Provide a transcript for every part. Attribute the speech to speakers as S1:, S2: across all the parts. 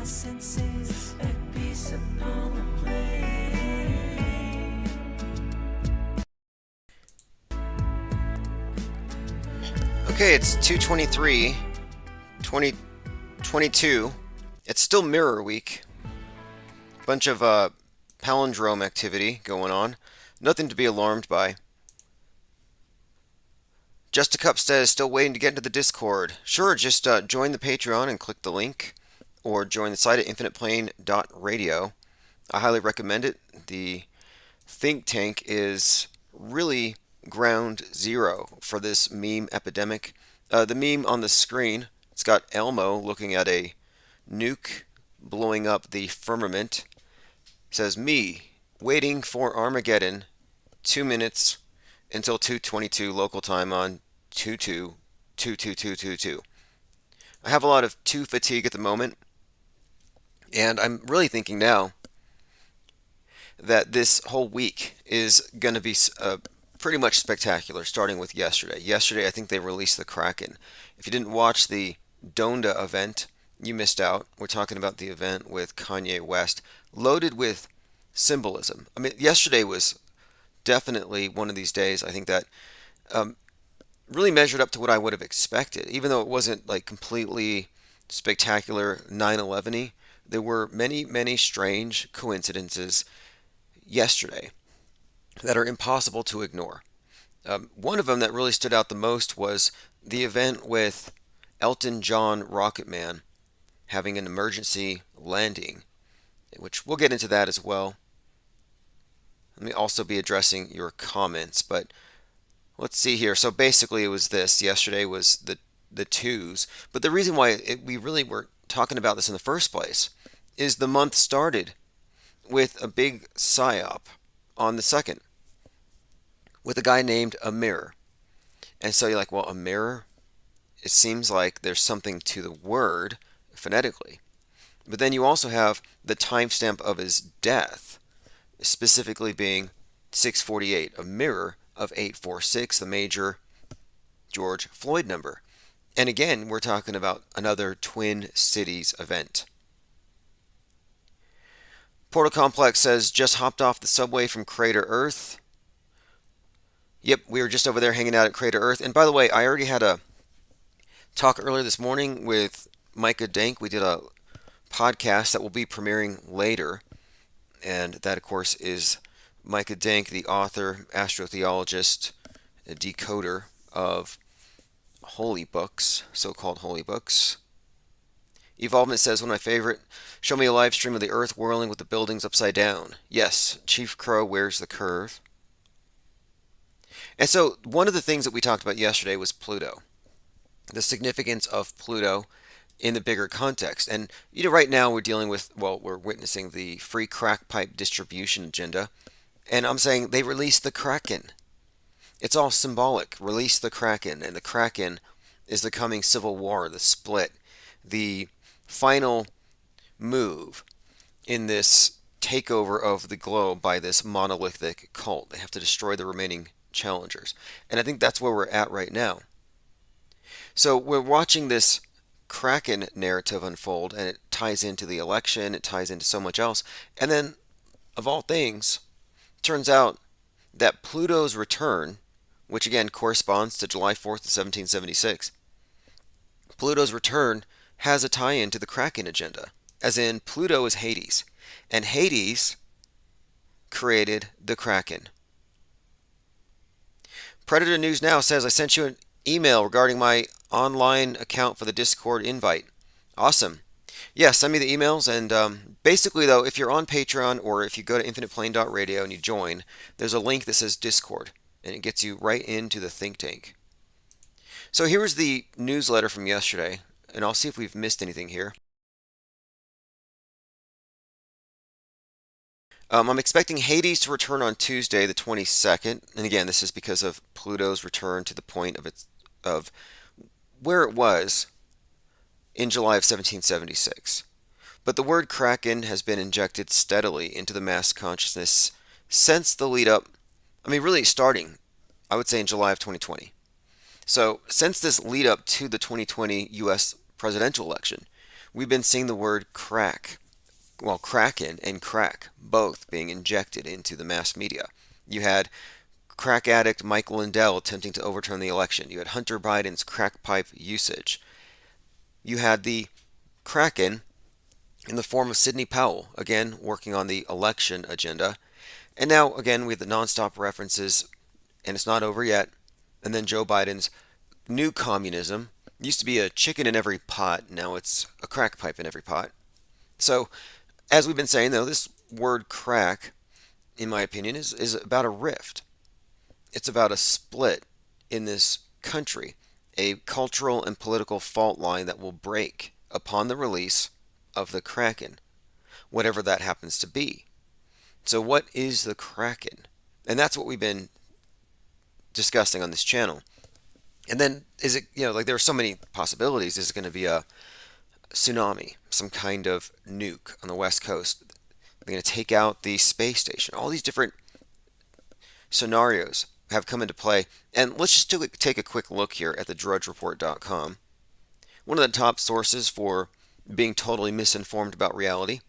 S1: senses at peace upon the plain.
S2: Okay, it's 2/23, 2022. It's still Mirror Week. Bunch of palindrome activity going on. Nothing to be alarmed by. Just a Cup says, still waiting to get into the Discord. Sure, just join the Patreon and click the link, or join the site at infiniteplane.radio. I highly recommend it. The think tank is really ground zero for this meme epidemic. The meme on the screen, it's got Elmo looking at a nuke blowing up the firmament. It says, me, waiting for Armageddon, 2 minutes until 2:22 local time on 2/2/2222. I have a lot of 2 fatigue at the moment, and I'm really thinking now that this whole week is going to be pretty much spectacular, starting with yesterday. Yesterday, I think they released the Kraken. If you didn't watch the Donda event, you missed out. We're talking about the event with Kanye West, loaded with symbolism. I mean, yesterday was definitely one of these days, I think, that really measured up to what I would have expected. Even though it wasn't like completely spectacular 9/11-y, there were many, many strange coincidences yesterday that are impossible to ignore. One of them that really stood out the most was the event with Elton John, ROCKETMAN, having an emergency landing, which we'll get into that as well. Let me also be addressing your comments, but let's see here. So basically it was this. Yesterday was the twos, but the reason why we really were talking about this in the first place is the month started with a big psyop on the 2nd with a guy named A Mirror. And so you're like, well, a mirror? It seems like there's something to the word phonetically. But then you also have the timestamp of his death, specifically being 6:48, a mirror of 846, the major George Floyd number. And again, we're talking about another Twin Cities event. Portal Complex says, just hopped off the subway from Crater Earth. Yep, we were just over there hanging out at Crater Earth. And by the way, I already had a talk earlier this morning with Micah Dank. We did a podcast that will be premiering later. And that, of course, is Micah Dank, the author, astrotheologist, a decoder of holy books, so-called holy books. Evolvement says, one of my favorite, show me a live stream of the Earth whirling with the buildings upside down. Yes, Chief Crow wears the curve. And so one of the things that we talked about yesterday was Pluto, the significance of Pluto in the bigger context. And right now we're dealing with, well, we're witnessing the free crack pipe distribution agenda. And I'm saying they released the Kraken. It's all symbolic. Release the Kraken. And the Kraken is the coming civil war, the split, the final move in this takeover of the globe by this monolithic cult. They have to destroy the remaining challengers. And I think that's where we're at right now. So we're watching this Kraken narrative unfold, and it ties into the election, it ties into so much else. And then, of all things, turns out that Pluto's return, which again corresponds to July 4th of 1776, Pluto's return has a tie-in to the Kraken agenda, as in Pluto is Hades, and Hades created the Kraken. Predator News Now says, I sent you an email regarding my online account for the Discord invite. Awesome. Yeah, send me the emails, and basically, though, if you're on Patreon or if you go to infiniteplane.radio and you join, there's a link that says Discord, and it gets you right into the think tank. So here's the newsletter from yesterday, and I'll see if we've missed anything here. I'm expecting Hades to return on Tuesday, the 22nd, and again, this is because of Pluto's return to the point of where it was in July of 1776. But the word Kraken has been injected steadily into the mass consciousness since the lead up, really starting, I would say, in July of 2020. So since this lead up to the 2020 U.S. presidential election, we've been seeing the word crack, well, Kraken and crack, both being injected into the mass media. You had crack addict Michael Lindell attempting to overturn the election. You had Hunter Biden's crack pipe usage. You had the Kraken in the form of Sidney Powell, again working on the election agenda. And now, again, we have the nonstop references, and it's not over yet. And then Joe Biden's new communism. Used to be a chicken in every pot, now it's a crack pipe in every pot. So, as we've been saying, though, this word crack, in my opinion, is about a rift. It's about a split in this country, a cultural and political fault line that will break upon the release of the Kraken, whatever that happens to be. So what is the Kraken? And that's what we've been discussing on this channel. And then is it, like there are so many possibilities. Is it going to be a tsunami, some kind of nuke on the West Coast? They're going to take out the space station. All these different scenarios have come into play. And let's just take a quick look here at the drudgereport.com. One of the top sources for being totally misinformed about reality.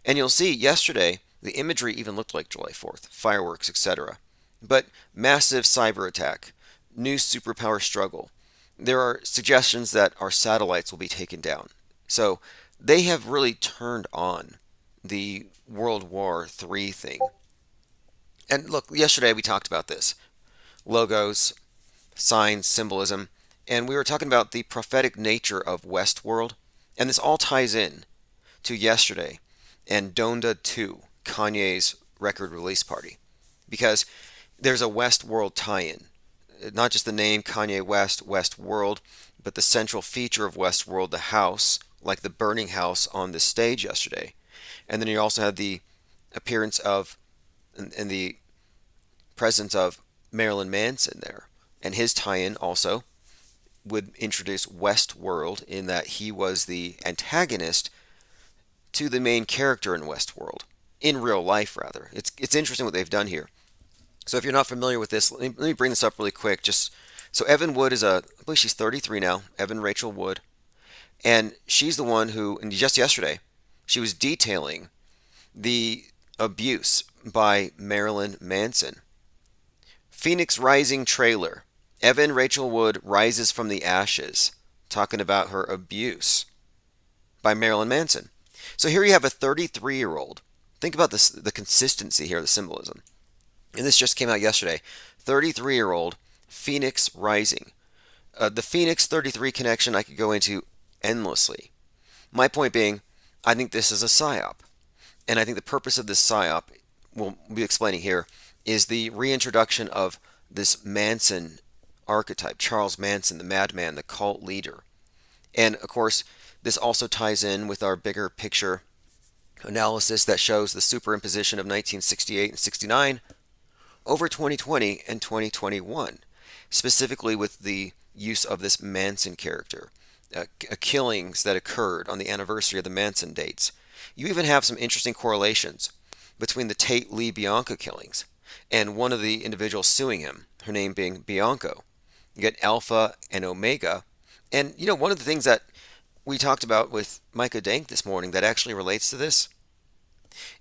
S2: And you'll see yesterday, the imagery even looked like July 4th, fireworks, etc. But massive cyber attack, new superpower struggle. There are suggestions that our satellites will be taken down. So they have really turned on the World War III thing. And look, yesterday we talked about this. Logos, signs, symbolism, and we were talking about the prophetic nature of Westworld. And this all ties in to yesterday and DONDA2, Kanye's record release party. Because there's a Westworld tie-in. Not just the name Kanye West, Westworld, but the central feature of Westworld, the house, like the burning house on the stage yesterday. And then you also had the appearance of, and the presence of Marilyn Manson there. And his tie-in also would introduce Westworld in that he was the antagonist to the main character in Westworld. In real life, rather. It's interesting what they've done here. So if you're not familiar with this, let me bring this up really quick. So Evan Wood is I believe she's 33 now, Evan Rachel Wood. And she's the one who, and just yesterday, she was detailing the abuse by Marilyn Manson. Phoenix Rising trailer. Evan Rachel Wood rises from the ashes, talking about her abuse by Marilyn Manson. So here you have a 33-year-old. Think about this, the consistency here, the symbolism. And this just came out yesterday. 33-year-old Phoenix Rising. The Phoenix 33 connection I could go into endlessly. My point being, I think this is a psyop. And I think the purpose of this psyop, we'll be explaining here, is the reintroduction of this Manson archetype, Charles Manson, the madman, the cult leader. And of course, this also ties in with our bigger picture analysis that shows the superimposition of 1968 and 69 over 2020 and 2021, specifically with the use of this Manson character, killings that occurred on the anniversary of the Manson dates. You even have some interesting correlations between the Tate Lee Bianco killings and one of the individuals suing him, her name being Bianco. You get Alpha and Omega. And, one of the things that we talked about with Micah Dank this morning that actually relates to this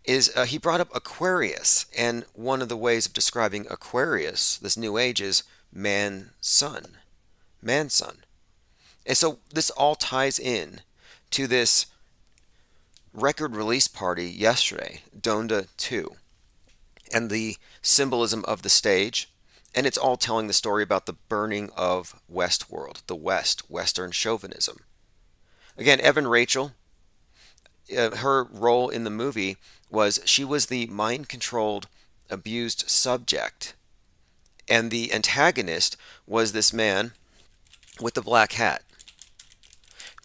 S2: is he brought up Aquarius. And one of the ways of describing Aquarius, this new age, is man-son. Man-son. And so this all ties in to this record release party yesterday, DONDA2, and the symbolism of the stage. And it's all telling the story about the burning of Westworld, the West, Western chauvinism. Again, Evan Rachel, her role in the movie was she was the mind-controlled, abused subject. And the antagonist was this man with the black hat,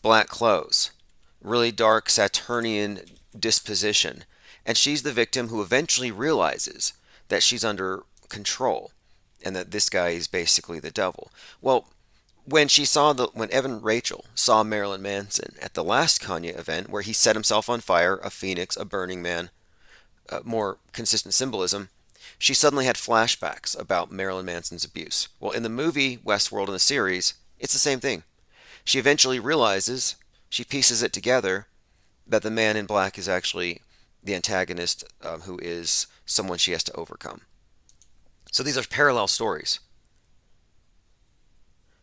S2: black clothes, really dark Saturnian disposition. And she's the victim who eventually realizes that she's under control and that this guy is basically the devil. Well, when Evan Rachel saw Marilyn Manson at the last Kanye event where he set himself on fire, a phoenix, a burning man, more consistent symbolism, she suddenly had flashbacks about Marilyn Manson's abuse. Well, in the movie Westworld in the series, it's the same thing. She eventually realizes she pieces it together that the man in black is actually the antagonist, who is someone she has to overcome. So these are parallel stories.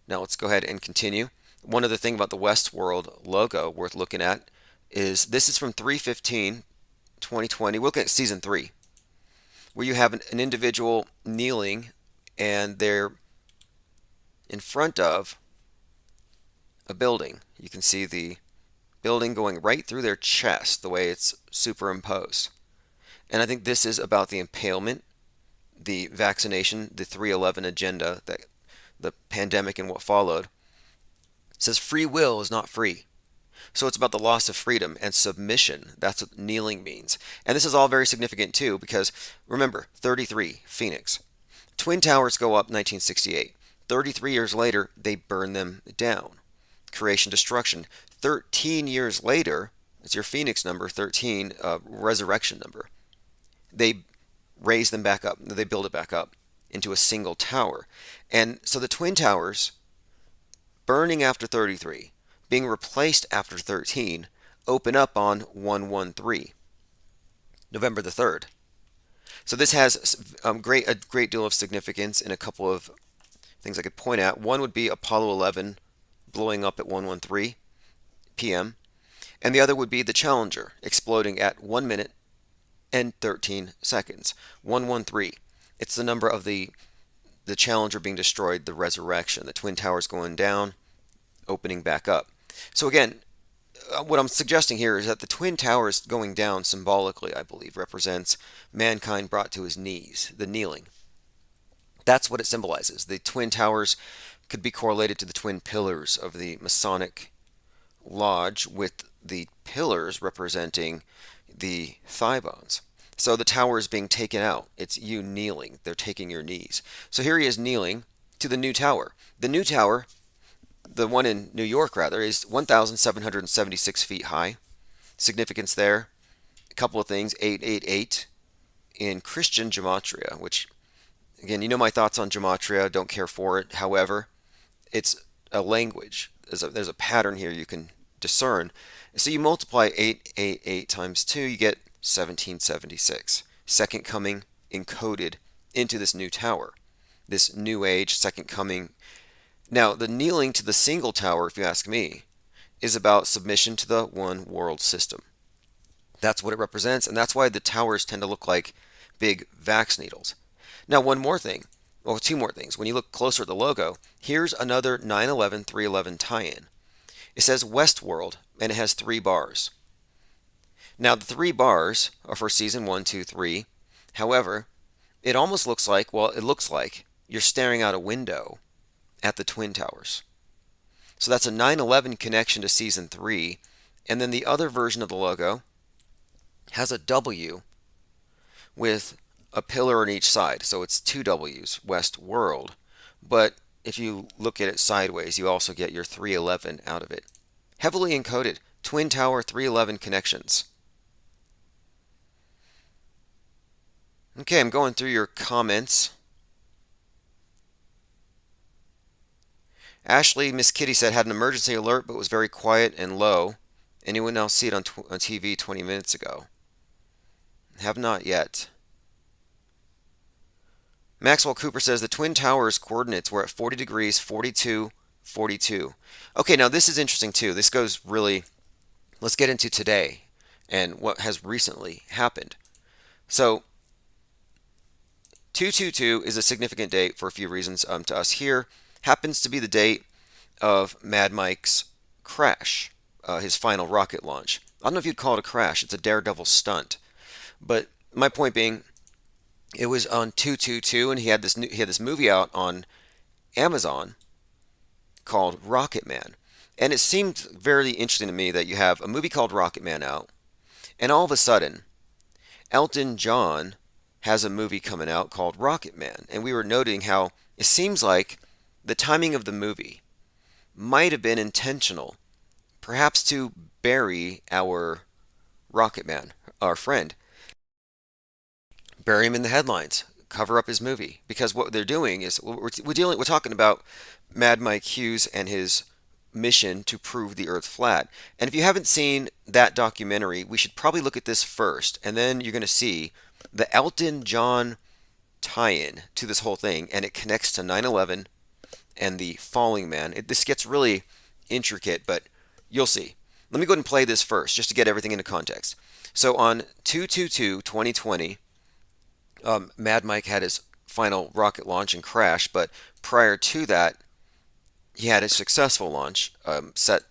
S2: Now let's go ahead and continue. One other thing about the Westworld logo worth looking at is this is from 3/15/2020. We're looking at season 3, where you have an individual kneeling and they're in front of a building. You can see the building going right through their chest the way it's superimposed. And I think this is about the impalement, the vaccination, the 311 agenda, that the pandemic and what followed. It says free will is not free. So it's about the loss of freedom and submission. That's what kneeling means. And this is all very significant too, because remember, 33, Phoenix. Twin Towers go up 1968. 33 years later, they burn them down. Creation, destruction. 13 years later, it's your Phoenix number, 13, resurrection number. They raise them back up. They build it back up into a single tower. And so the Twin Towers, burning after 33, being replaced after 13, open up on 113, November the 3rd. So this has a great deal of significance in a couple of things I could point at. One would be Apollo 11 blowing up at 113 p.m. And the other would be the Challenger exploding at 1 minute and 13 seconds. 113. It's the number of the Challenger being destroyed, the resurrection, the Twin Towers going down, opening back up. So again, what I'm suggesting here is that the Twin Towers going down symbolically, I believe, represents mankind brought to his knees, the kneeling. That's what it symbolizes. The Twin Towers could be correlated to the twin pillars of the Masonic Lodge, with the pillars representing the thigh bones. So the tower is being taken out. It's you kneeling. They're taking your knees. So here he is kneeling to the new tower. The new tower, the one in New York rather, is 1,776 feet high. Significance there, a couple of things. 888 in Christian gematria, which, again, you know my thoughts on gematria. Don't care for it. However, it's a language. There's a pattern here you can discern. So you multiply 888 times 2, you get 1776. Second coming encoded into this new tower. This new age, second coming. Now, the kneeling to the single tower, if you ask me, is about submission to the one world system. That's what it represents, and that's why the towers tend to look like big vax needles. Now, one more thing. Well, two more things. When you look closer at the logo, here's another 9/11/311 tie-in. It says Westworld, and it has 3 bars. Now, the 3 bars are for season 1, 2, 3. However, it almost looks like, well, it looks like you're staring out a window at the Twin Towers. So that's a 9/11 connection to season 3. And then the other version of the logo has a W with a pillar on each side. So it's 2 W's, West World. But if you look at it sideways, you also get your 311 out of it. Heavily encoded. Twin Tower 311 connections. Okay, I'm going through your comments. Ashley, Miss Kitty said, had an emergency alert but was very quiet and low. Anyone else see it on TV 20 minutes ago? Have not yet. Maxwell Cooper says the Twin Towers coordinates were at 40 degrees, 42, 42. Okay, now this is interesting too. This goes really, let's get into today and what has recently happened. So 222 is a significant date for a few reasons to us here. Happens to be the date of Mad Mike's crash, his final rocket launch. I don't know if you'd call it a crash. It's a daredevil stunt. But my point being, it was on 222, and he had this movie out on Amazon called ROCKETMAN. And it seemed very interesting to me that you have a movie called ROCKETMAN out, and all of a sudden, Elton John has a movie coming out called ROCKETMAN. And we were noting how it seems like the timing of the movie might have been intentional, perhaps to bury our ROCKETMAN, our friend. Bury him in the headlines, cover up his movie, because what they're doing is we're talking about Mad Mike Hughes and his mission to prove the Earth flat. And if you haven't seen that documentary, we should probably look at this first, and then you're going to see the Elton John tie-in to this whole thing, and it connects to 9/11 and the falling man. This gets really intricate, but you'll see. Let me go ahead and play this first, just to get everything into context. So on 2/22/2020, Mad Mike had his final rocket launch and crash, but prior to that, he had a successful launch, set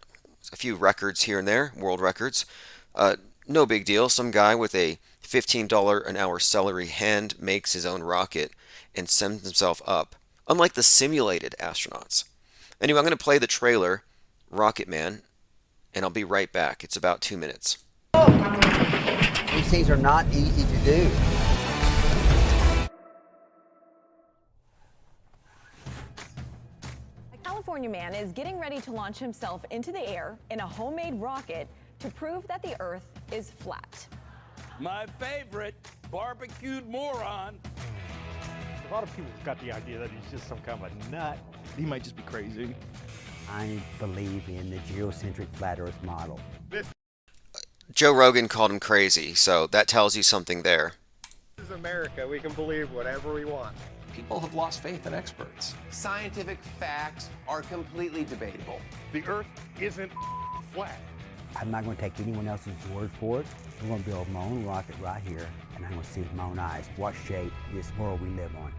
S2: a few records here and there, world records. No big deal. Some guy with a $15 an hour salary hand makes his own rocket and sends himself up, unlike the simulated astronauts. Anyway, I'm going to play the trailer, ROCKETMAN, and I'll be right back. It's about 2 minutes.
S3: These things are not easy to do.
S4: A California man is getting ready to launch himself into the air in a homemade rocket to prove that the Earth is flat.
S5: My favorite, barbecued moron.
S6: A lot of people got the idea that he's just some kind of a nut.
S7: He might just be crazy.
S3: I believe in the geocentric flat Earth model.
S2: Joe Rogan called him crazy, so that tells you something there.
S8: This is America. We can believe whatever we want.
S9: People have lost faith in experts.
S10: Scientific facts are completely debatable.
S6: The Earth isn't flat.
S3: I'm not going to take anyone else's word for it. I'm going to build my own rocket right here, and I'm going to see with my own eyes what shape this world we live on.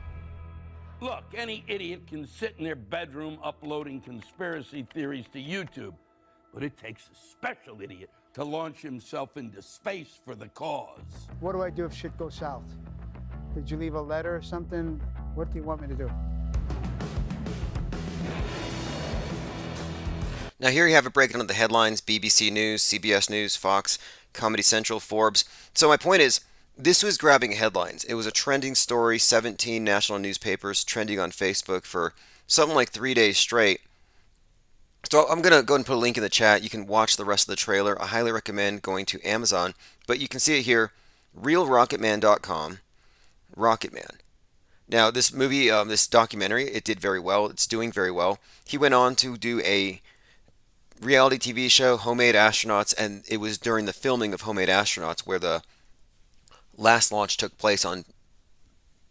S5: Look, any idiot can sit in their bedroom uploading conspiracy theories to YouTube, but it takes a special idiot to launch himself into space for the cause.
S8: What do I do if shit goes south? Did you leave a letter or something? What do you want me to do?
S2: Now here you have a breakdown of the headlines: BBC News, CBS News, Fox, Comedy Central, Forbes. So my point is, this was grabbing headlines. It was a trending story, 17 national newspapers trending on Facebook for something like 3 days straight. So I'm going to go ahead and put a link in the chat. You can watch the rest of the trailer. I highly recommend going to Amazon, but you can see it here, realrocketman.com, ROCKETMAN. Now this movie, this documentary, it did very well. It's doing very well. He went on to do a reality TV show, Homemade Astronauts, and it was during the filming of Homemade Astronauts where the last launch took place on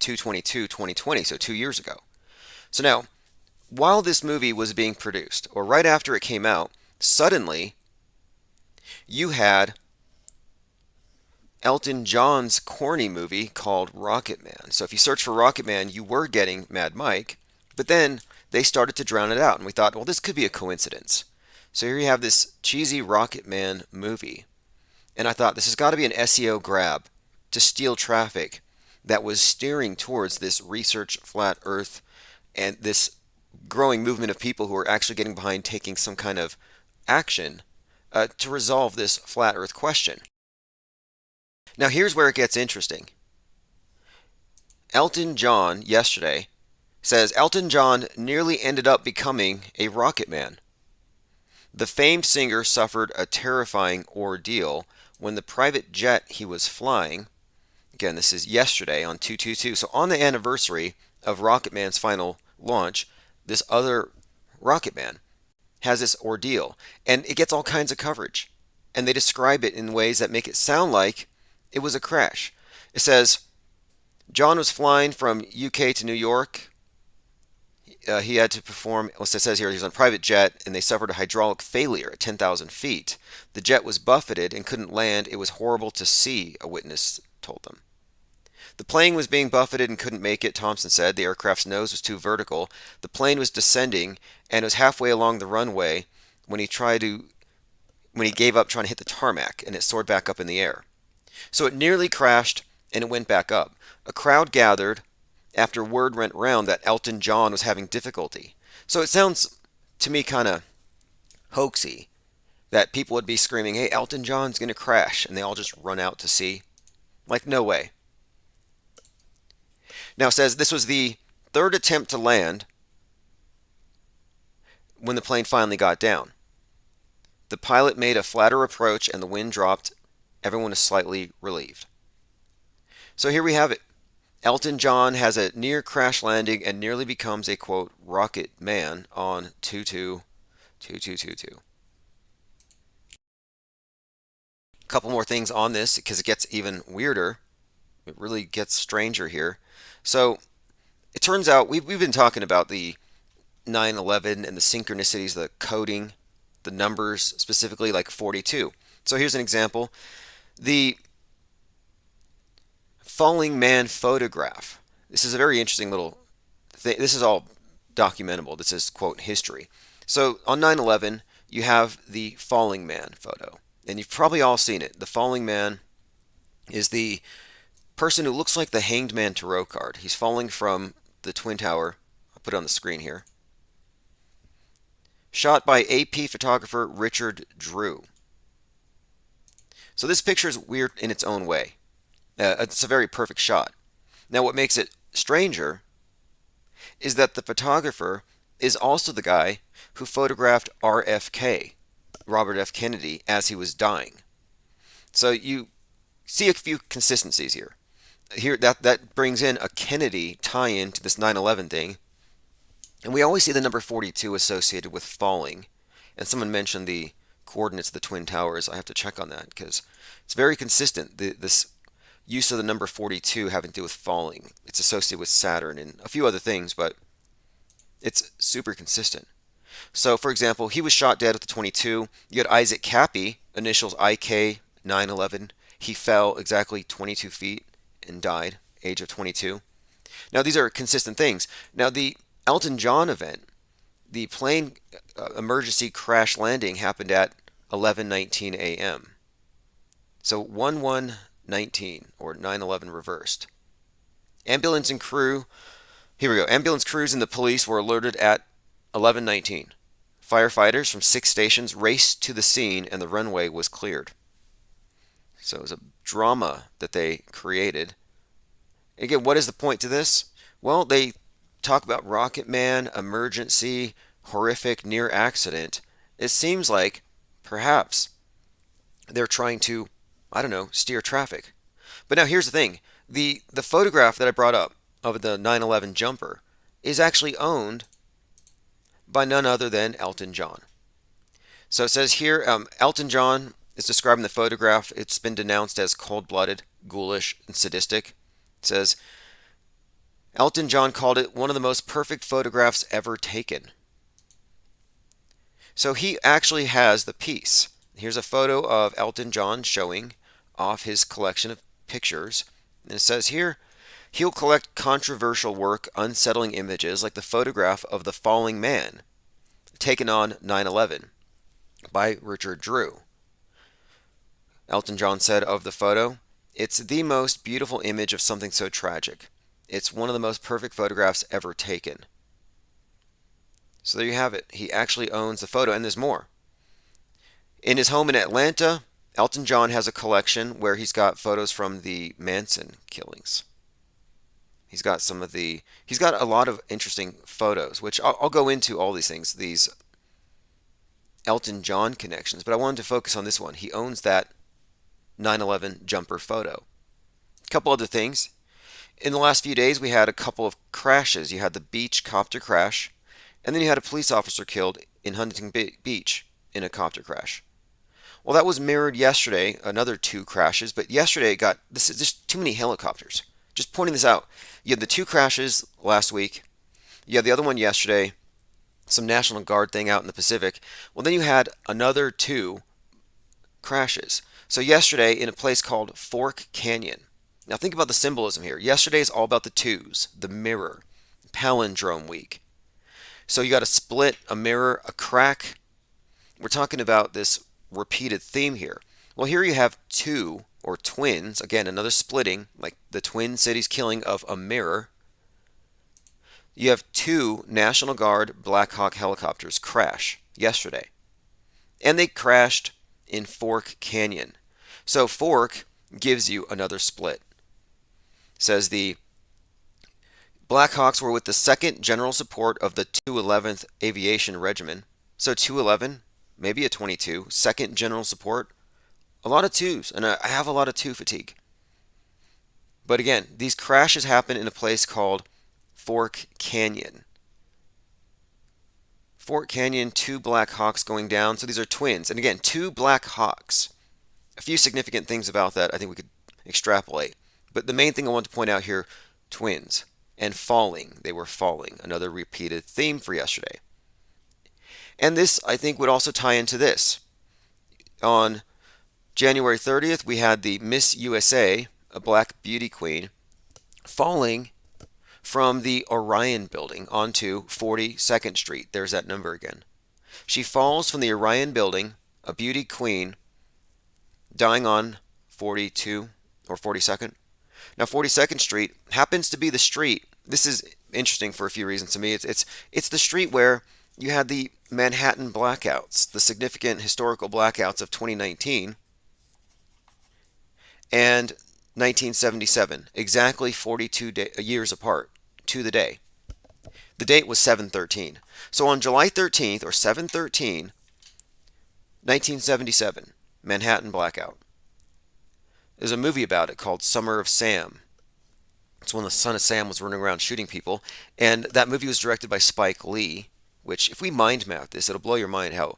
S2: 2/22/2020, so 2 years ago. So now, while this movie was being produced, or right after it came out, suddenly you had Elton John's corny movie called ROCKETMAN. So if you search for ROCKETMAN, you were getting Mad Mike, but then they started to drown it out, and we thought, well, this could be a coincidence. So here you have this cheesy ROCKETMAN movie, and I thought this has got to be an SEO grab to steal traffic that was steering towards this research flat Earth and this growing movement of people who are actually getting behind taking some kind of action to resolve this flat Earth question. Now here's where it gets interesting. Elton John yesterday says Elton John nearly ended up becoming a rocket man. The famed singer suffered a terrifying ordeal when the private jet he was flying, again this is yesterday on 2/22, so on the anniversary of ROCKETMAN's final launch, this other ROCKETMAN has this ordeal, and it gets all kinds of coverage, and they describe it in ways that make it sound like it was a crash. It says John was flying from UK to New York. He had to perform, well, it says here, he was on a private jet, and they suffered a hydraulic failure at 10,000 feet. The jet was buffeted and couldn't land. It was horrible to see, a witness told them. The plane was being buffeted and couldn't make it, Thompson said. The aircraft's nose was too vertical. The plane was descending, and it was halfway along the runway when he gave up trying to hit the tarmac, and it soared back up in the air. So it nearly crashed, and it went back up. A crowd gathered after word went round that Elton John was having difficulty. So it sounds to me kind of hoaxy that people would be screaming, hey, Elton John's going to crash, and they all just run out to see. Like, no way. Now it says this was the third attempt to land when the plane finally got down. The pilot made a flatter approach and the wind dropped. Everyone is slightly relieved. So here we have it. Elton John has a near crash landing and nearly becomes a, quote, rocket man on 2/2 2222. A couple more things on this because it gets even weirder. It really gets stranger here. So it turns out we've been talking about the 9/11 and the synchronicities, the coding, the numbers, specifically like 42. So here's an example. The falling man photograph. This is a very interesting little thing. This is all documentable. This is, quote, history. So on 9/11, you have the falling man photo. And you've probably all seen it. The falling man is the person who looks like the Hanged Man tarot card. He's falling from the Twin Tower. I'll put it on the screen here. Shot by AP photographer Richard Drew. So this picture is weird in its own way. It's a very perfect shot. Now what makes it stranger is that the photographer is also the guy who photographed RFK, Robert F. Kennedy, as he was dying. So you see a few consistencies here. Here that brings in a Kennedy tie-in to this 9/11 thing. And we always see the number 42 associated with falling. And someone mentioned the coordinates of the Twin Towers. I have to check on that because it's very consistent. This use of the number 42 having to do with falling. It's associated with Saturn and a few other things, but it's super consistent. So, for example, he was shot dead at the 22. You had Isaac Cappy, initials IK 9/11. He fell exactly 22 feet and died, age of 22. Now, these are consistent things. Now, the Elton John event, the plane emergency crash landing happened at 11:19 a.m. So 11:19 or 9/11 reversed. Ambulance and crew, here we go. Ambulance crews and the police were alerted at 11:19. Firefighters from 6 stations raced to the scene and the runway was cleared. So it was a drama that they created. Again, what is the point to this? Well, they talk about ROCKETMAN, emergency, horrific near accident. It seems like perhaps they're trying to, I don't know, steer traffic. But now here's the thing. The photograph that I brought up of the 9/11 jumper is actually owned by none other than Elton John. So it says here, Elton John is describing the photograph. It's been denounced as cold-blooded, ghoulish, and sadistic. It says, Elton John called it one of the most perfect photographs ever taken. So he actually has the piece. Here's a photo of Elton John showing off his collection of pictures. And it says here, he'll collect controversial work, unsettling images like the photograph of the falling man taken on 9/11 by Richard Drew. Elton John said of the photo, it's the most beautiful image of something so tragic. It's one of the most perfect photographs ever taken. So there you have it. He actually owns the photo, and there's more. In his home in Atlanta, Elton John has a collection where he's got photos from the Manson killings. He's got a lot of interesting photos, which I'll go into all these things, these Elton John connections, but I wanted to focus on this one. He owns that 9/11 jumper photo. A couple other things. In the last few days, we had a couple of crashes. You had the beach copter crash, and then you had a police officer killed in Huntington Beach in a copter crash. Well, that was mirrored yesterday, another 2 crashes, but yesterday this is just too many helicopters. Just pointing this out. You had the 2 crashes last week. You had the other one yesterday, some National Guard thing out in the Pacific. Well, then you had another 2 crashes. So yesterday in a place called Fork Canyon. Now think about the symbolism here. Yesterday is all about the 2s, the mirror, palindrome week. So you got a split, a mirror, a crack. We're talking about this repeated theme here. Well, here you have 2 or twins, again, another splitting, like the Twin Cities killing of a mirror. You have 2 National Guard Black Hawk helicopters crash yesterday. And they crashed in Fork Canyon. So Fork gives you another split. Says the Black Hawks were with the 2nd General Support of the 211th Aviation Regiment. So 211, maybe a 22, 2nd General Support. A lot of 2s, and I have a lot of 2 fatigue. But again, these crashes happen in a place called Fork Canyon. Fort Canyon, 2 Black Hawks going down. So these are twins. And again, 2 Black Hawks. A few significant things about that I think we could extrapolate. But the main thing I want to point out here, twins. And falling. They were falling. Another repeated theme for yesterday. And this, I think, would also tie into this. On January 30th, we had the Miss USA, a black beauty queen, falling from the Orion building onto 42nd Street. There's that number again. She falls from the Orion building, a beauty queen, dying on 42 or 42nd. Now, 42nd Street happens to be the street. This is interesting for a few reasons to me. It's the street where you had the Manhattan blackouts, the significant historical blackouts of 2019 and 1977, exactly 42 years apart to the day. The date was 7/13. So on July 13th, or 7/13, 1977, Manhattan blackout. There's a movie about it called Summer of Sam. It's when the son of Sam was running around shooting people. And that movie was directed by Spike Lee, which, if we mind map this, it'll blow your mind how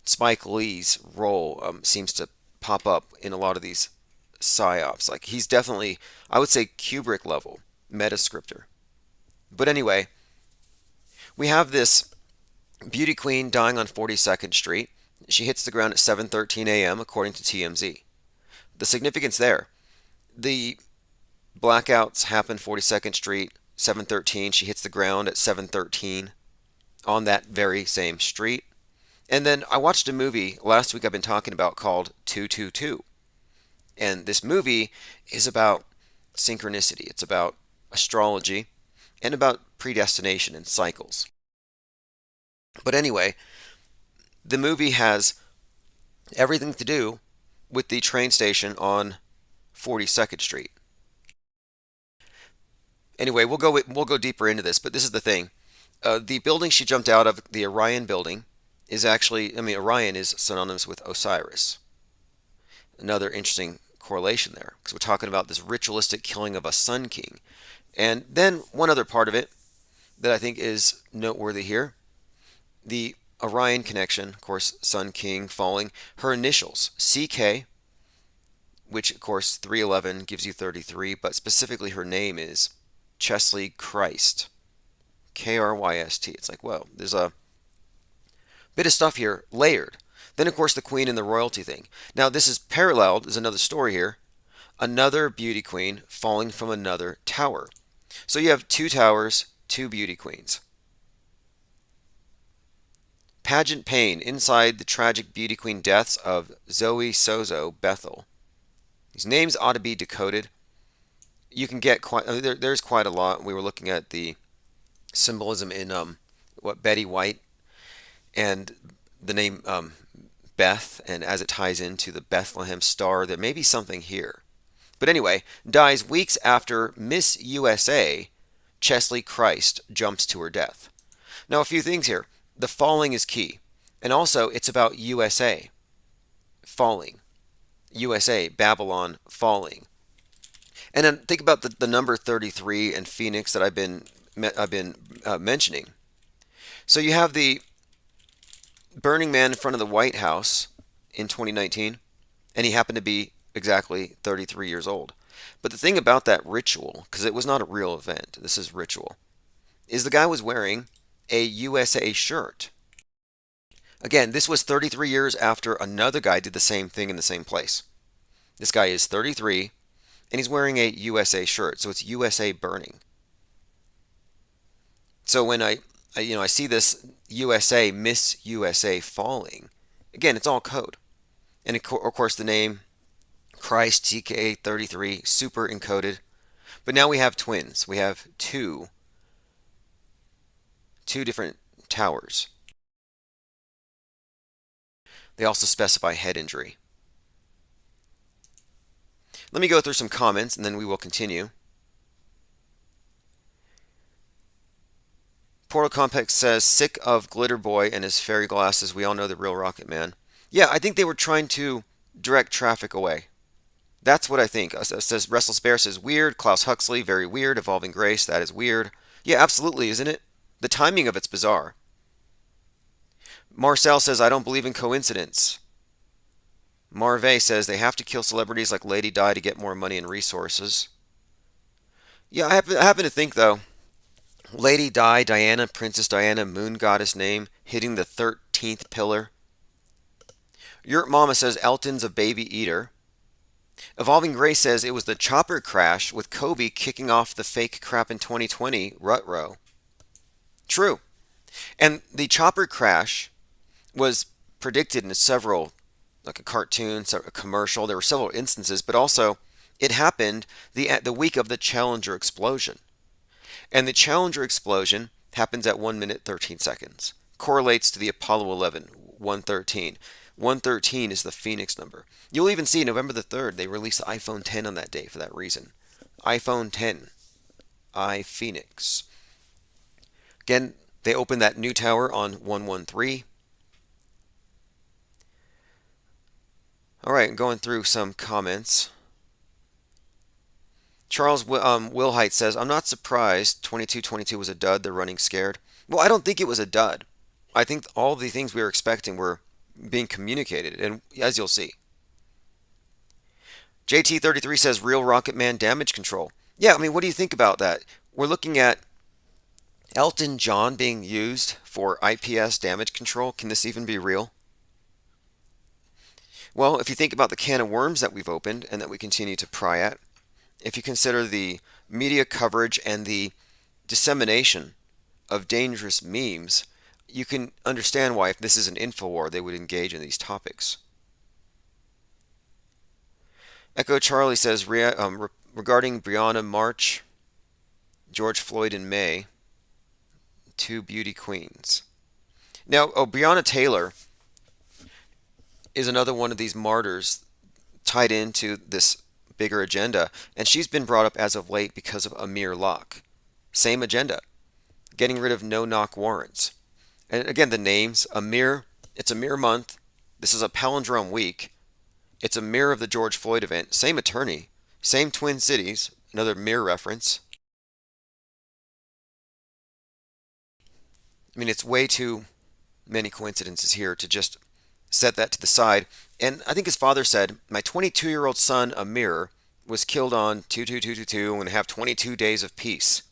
S2: Spike Lee's role seems to pop up in a lot of these psyops. Like, he's definitely, I would say, Kubrick level metascriptor. But anyway, we have this beauty queen dying on 42nd Street. She hits the ground at 7:13 a.m. according to TMZ. The significance there, the blackouts happen 42nd Street, 7:13. She hits the ground at 7:13 on that very same street. And then I watched a movie last week I've been talking about called 222. And this movie is about synchronicity. It's about astrology and about predestination and cycles. But anyway, the movie has everything to do with the train station on 42nd Street. Anyway, we'll go deeper into this, but this is the thing. The building she jumped out of, the Orion building, is actually, Orion is synonymous with Osiris. Another interesting correlation there, because we're talking about this ritualistic killing of a sun king. And then one other part of it that I think is noteworthy here, the Orion connection, of course, Sun King falling, her initials, CK, which of course 311 gives you 33, but specifically her name is Chesley Christ, Kryst. It's like, whoa, there's a bit of stuff here layered. Then of course the queen and the royalty thing. Now this is paralleled, there's another story here, another beauty queen falling from another tower. So you have 2 towers, 2 beauty queens. Pageant pain inside the tragic beauty queen deaths of Zoe Sozo Bethel. These names ought to be decoded. You can get quite, there's quite a lot. We were looking at the symbolism in Betty White and the name Beth, and as it ties into the Bethlehem star, there may be something here. But anyway, dies weeks after Miss USA, Chesley Christ, jumps to her death. Now a few things here. The falling is key. And also, it's about USA. Falling. USA, Babylon, falling. And then think about the number 33 and Phoenix that I've been mentioning. So you have the Burning Man in front of the White House in 2019, and he happened to be exactly 33 years old. But the thing about that ritual, because it was not a real event, this is ritual, is the guy was wearing a USA shirt. Again, this was 33 years after another guy did the same thing in the same place. This guy is 33, and he's wearing a USA shirt, so it's USA burning. So when I see this USA, Miss USA falling, again, it's all code. And of course the name Christ, TK33, super encoded. But now we have twins. We have two different towers. They also specify head injury. Let me go through some comments and then we will continue. Portal Complex says, sick of Glitter Boy and his fairy glasses. We all know the real Rocket Man. Yeah, I think they were trying to direct traffic away. That's what I think. Says Restless Bear says, weird. Klaus Huxley, very weird. Evolving Grace, that is weird. Yeah, absolutely, isn't it? The timing of it's bizarre. Marcel says, I don't believe in coincidence. Marve says they have to kill celebrities like Lady Di to get more money and resources. Yeah, I happen to think, though, Lady Di, Diana, Princess Diana, moon goddess name, hitting the 13th pillar. Yurt Mama says Elton's a baby eater. Evolving Grace says it was the chopper crash with Kobe kicking off the fake crap in 2020 rut row. True. And the chopper crash was predicted in several, like a cartoon, a commercial. There were several instances, but also it happened the week of the Challenger explosion. And the Challenger explosion happens at 1 minute 13 seconds. Correlates to the Apollo 11, 113. 113 is the Phoenix number. You'll even see November the 3rd, they released the iPhone 10 on that day for that reason. iPhone 10. iPhoenix. Again, they opened that new tower on 113. Alright, going through some comments. Charles Wilhite says, I'm not surprised 2222 was a dud. They're running scared. Well, I don't think it was a dud. I think all the things we were expecting were being communicated, and as you'll see. JT33 says, real ROCKETMAN damage control. Yeah, I mean, what do you think about that? We're looking at Elton John being used for IPS damage control. Can this even be real? Well, if you think about the can of worms that we've opened and that we continue to pry at, if you consider the media coverage and the dissemination of dangerous memes, you can understand why, if this is an InfoWar, they would engage in these topics. Echo Charlie says, regarding Breonna March, George Floyd in May, two beauty queens. Now, Breonna Taylor is another one of these martyrs tied into this bigger agenda, and she's been brought up as of late because of Amir Locke. Same agenda, getting rid of no-knock warrants. And again, the names, Amir, it's Amir month, this is a palindrome week, it's a mirror of the George Floyd event, same attorney, same Twin Cities, another mirror reference. I mean, it's way too many coincidences here to just set that to the side. And I think his father said, my 22-year-old son, Amir, was killed on 22222 and have 22 days of peace.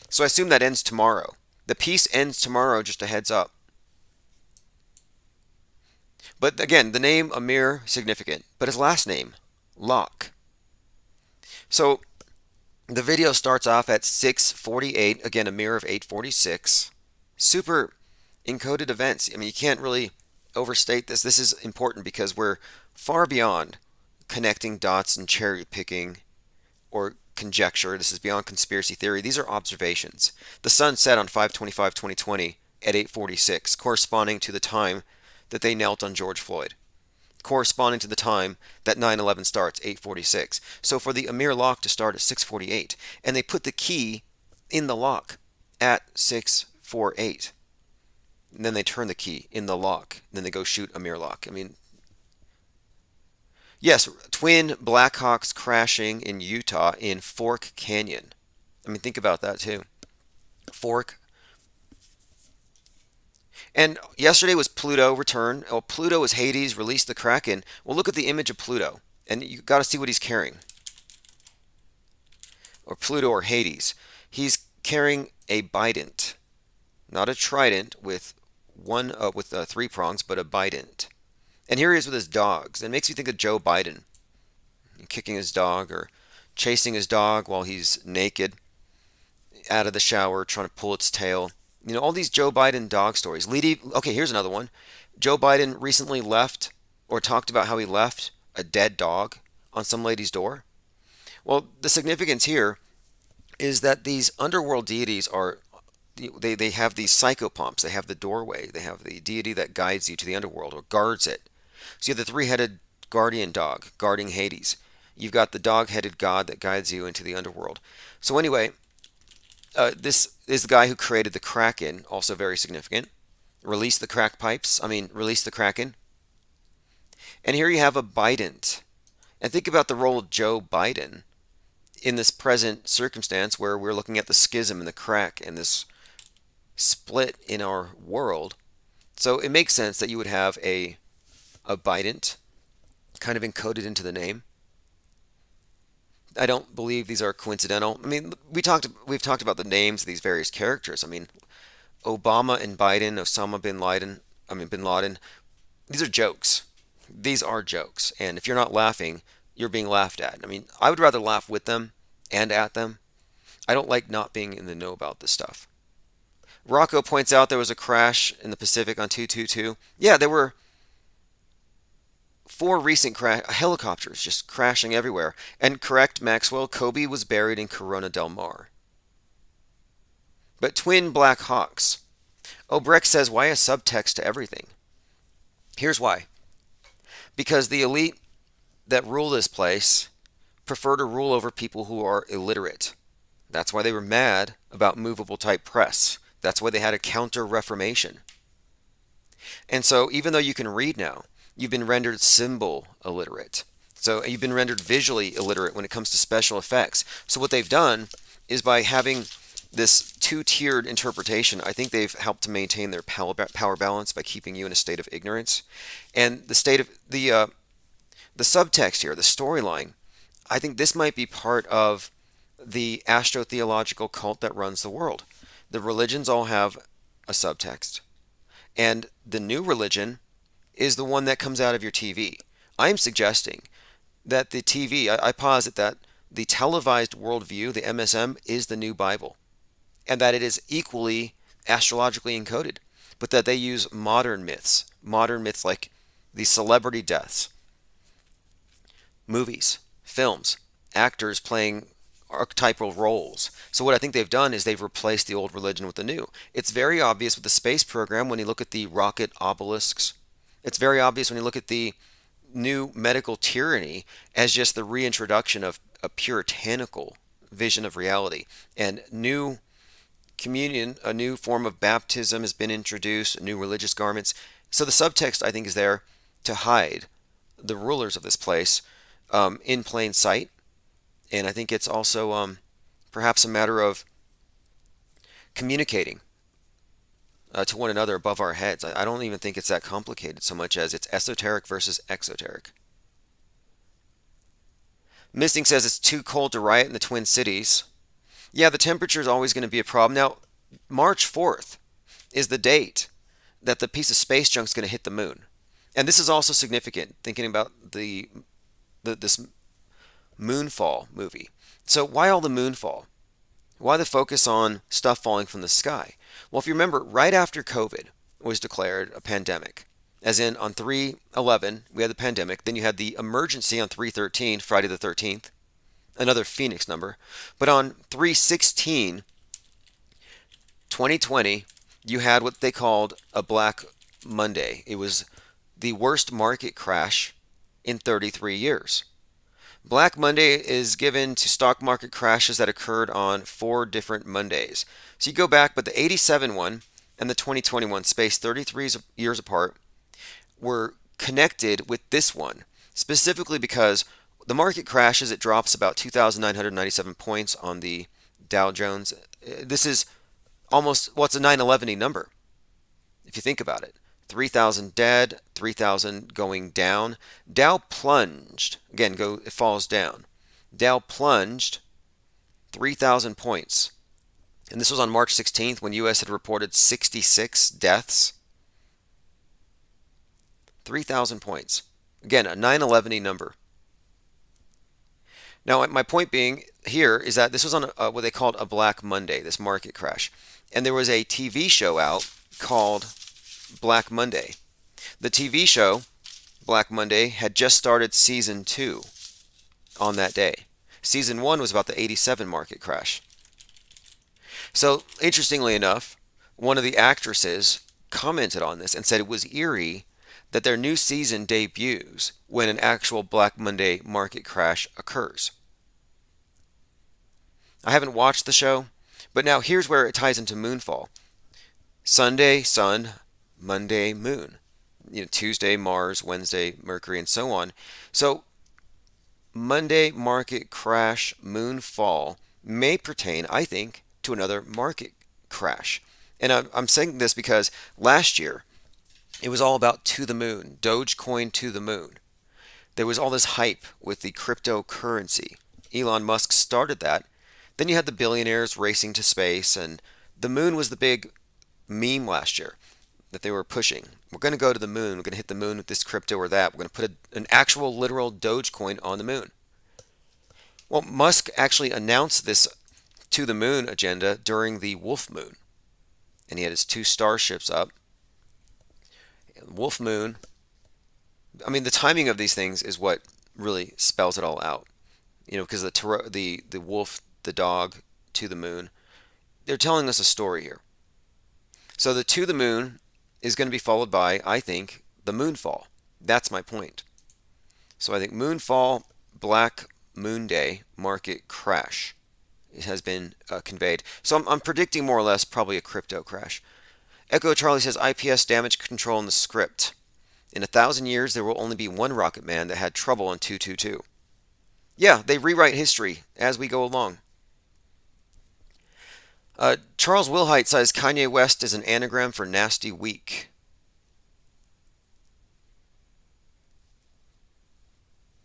S2: So I assume that ends tomorrow. The peace ends tomorrow, just a heads up. But again, the name Amir, significant. But his last name, Locke. So the video starts off at 6:48. Again, Amir of 8:46. Super encoded events. I mean, you can't really overstate this. This is important because we're far beyond connecting dots and cherry picking or conjecture. This is beyond conspiracy theory. These are observations. The sun set on 5/25/2020 at 8:46, corresponding to the time that they knelt on George Floyd, corresponding to the time that 9/11 starts, 8:46. So for the Amir lock to start at 6:48, and they put the key in the lock at 6:48. And then they turn the key in the lock. And then they go shoot Amir Locke. I mean, yes, twin Blackhawks crashing in Utah in Fork Canyon. I mean, think about that too. Fork. And yesterday was Pluto return. Oh, Pluto is Hades, released the Kraken. Well, look at the image of Pluto. And you got to see what he's carrying. Or Pluto or Hades. He's carrying a bident. Not a trident with three prongs, but a bident. And here he is with his dogs. It makes me think of Joe Biden. Kicking his dog or chasing his dog while he's naked out of the shower, trying to pull its tail. You know, all these Joe Biden dog stories. Okay, here's another one. Joe Biden recently left or talked about how he left a dead dog on some lady's door. Well, the significance here is that these underworld deities are they have these psychopomps. They have the doorway. They have the deity that guides you to the underworld or guards it. So you have the three-headed guardian dog guarding Hades. You've got the dog-headed god that guides you into the underworld. So anyway, this is the guy who created the Kraken, also very significant. Release the crack pipes. Release the Kraken. And here you have a bident. And think about the role of Joe Biden in this present circumstance where we're looking at the schism and the crack and this split in our world. So it makes sense that you would have a Bident kind of encoded into the name. I don't believe these are coincidental. I mean, we've talked about the names of these various characters. I mean, Obama and Biden, Osama bin Laden. These are jokes. These are jokes. And if you're not laughing, you're being laughed at. I mean, I would rather laugh with them and at them. I don't like not being in the know about this stuff. Rocco points out there was a crash in the Pacific on 222. Yeah, there were 4 recent helicopters just crashing everywhere. And correct, Maxwell, Kobe was buried in Corona del Mar. But twin Black Hawks. Obrecht says, why a subtext to everything? Here's why. Because the elite that rule this place prefer to rule over people who are illiterate. That's why they were mad about movable type press. That's why they had a counter-reformation. And so even though you can read now, you've been rendered symbol illiterate. So you've been rendered visually illiterate when it comes to special effects. So what they've done is by having this 2-tiered interpretation, I think they've helped to maintain their power balance by keeping you in a state of ignorance. And the state of the subtext here, the storyline, I think this might be part of the astrotheological cult that runs the world. The religions all have a subtext. And the new religion is the one that comes out of your TV. I'm suggesting that the TV, I posit that the televised worldview, the MSM, is the new Bible. And that it is equally astrologically encoded. But that they use modern myths like the celebrity deaths, movies, films, actors playing archetypal roles. So what I think they've done is they've replaced the old religion with the new. It's very obvious with the space program when you look at the rocket obelisks. It's very obvious when you look at the new medical tyranny as just the reintroduction of a puritanical vision of reality. And new communion, a new form of baptism has been introduced, new religious garments. So the subtext, I think, is there to hide the rulers of this place in plain sight. And I think it's also perhaps a matter of communicating to one another above our heads. I don't even think it's that complicated so much as it's esoteric versus exoteric. Missing says it's too cold to riot in the Twin Cities. Yeah, the temperature is always going to be a problem. Now, March 4th is the date that the piece of space junk is going to hit the moon. And this is also significant, thinking about this Moonfall movie. So why all the Moonfall? Why the focus on stuff falling from the sky? Well, if you remember, right after COVID was declared a pandemic, as in on 3/11, we had the pandemic, then you had the emergency on 3/13, Friday the 13th, another Phoenix number. But on 3/16, 2020, you had what they called a Black Monday. It was the worst market crash in 33 years. Black Monday is given to stock market crashes that occurred on 4 different Mondays. So you go back, but the 87 one and the 2021, spaced 33 years apart, were connected with this one, specifically because the market crashes, it drops about 2,997 points on the Dow Jones. This is almost, well, it's a 9/11 number, if you think about it. 3,000 dead, 3,000 going down. Dow plunged. Again, it falls down. Dow plunged 3,000 points. And this was on March 16th when U.S. had reported 66 deaths. 3,000 points. Again, a 9/11 number. Now, my point being here is that this was on what they called a Black Monday, this market crash. And there was a TV show out called Black Monday. The TV show, Black Monday, had just started season 2 on that day. Season 1 was about the 87 market crash. So, interestingly enough, one of the actresses commented on this and said it was eerie that their new season debuts when an actual Black Monday market crash occurs. I haven't watched the show, but now here's where it ties into Moonfall. Sunday, Sun, Monday, Moon. Tuesday, Mars, Wednesday, Mercury, and so on. So, Monday market crash, Moonfall may pertain, I think, to another market crash. And I'm saying this because last year, It was all about to the moon, Dogecoin to the moon. There was all this hype with the cryptocurrency. Elon Musk started that. Then you had the billionaires racing to space, and the moon was the big meme last year that they were pushing. We're going to go to the moon. We're going to hit the moon with this crypto or that. We're going to put an actual literal Dogecoin on the moon. Well, Musk actually announced this to the moon agenda during the Wolf Moon. And he had his 2 starships up. Wolf Moon. I mean, the timing of these things is what really spells it all out. You know, because the wolf, the dog, to the moon. They're telling us a story here. So the to the moon is going to be followed by, I think, the moonfall. That's my point. So I think moonfall, black moon day, market crash. It has been conveyed. So I'm predicting more or less probably a crypto crash. Echo Charlie says IPS damage control in the script. In 1,000 years, there will only be one ROCKETMAN that had trouble on 222. Yeah, they rewrite history as we go along. Charles Wilhite says Kanye West is an anagram for nasty week.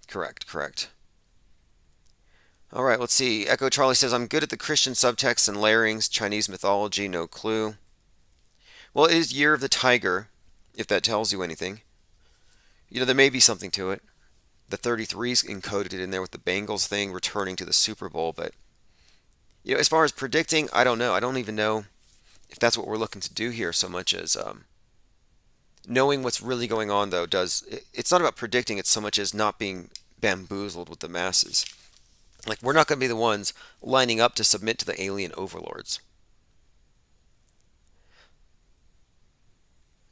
S2: Correct. All right, let's see. Echo Charlie says, I'm good at the Christian subtext and layerings, Chinese mythology, no clue. Well, it is Year of the Tiger, if that tells you anything. You know, there may be something to it. The 33's encoded in there with the Bengals thing returning to the Super Bowl, but you know, as far as predicting, I don't know. I don't even know if that's what we're looking to do here so much as knowing what's really going on, though. It's not about predicting, it's so much as not being bamboozled with the masses. Like, we're not going to be the ones lining up to submit to the alien overlords.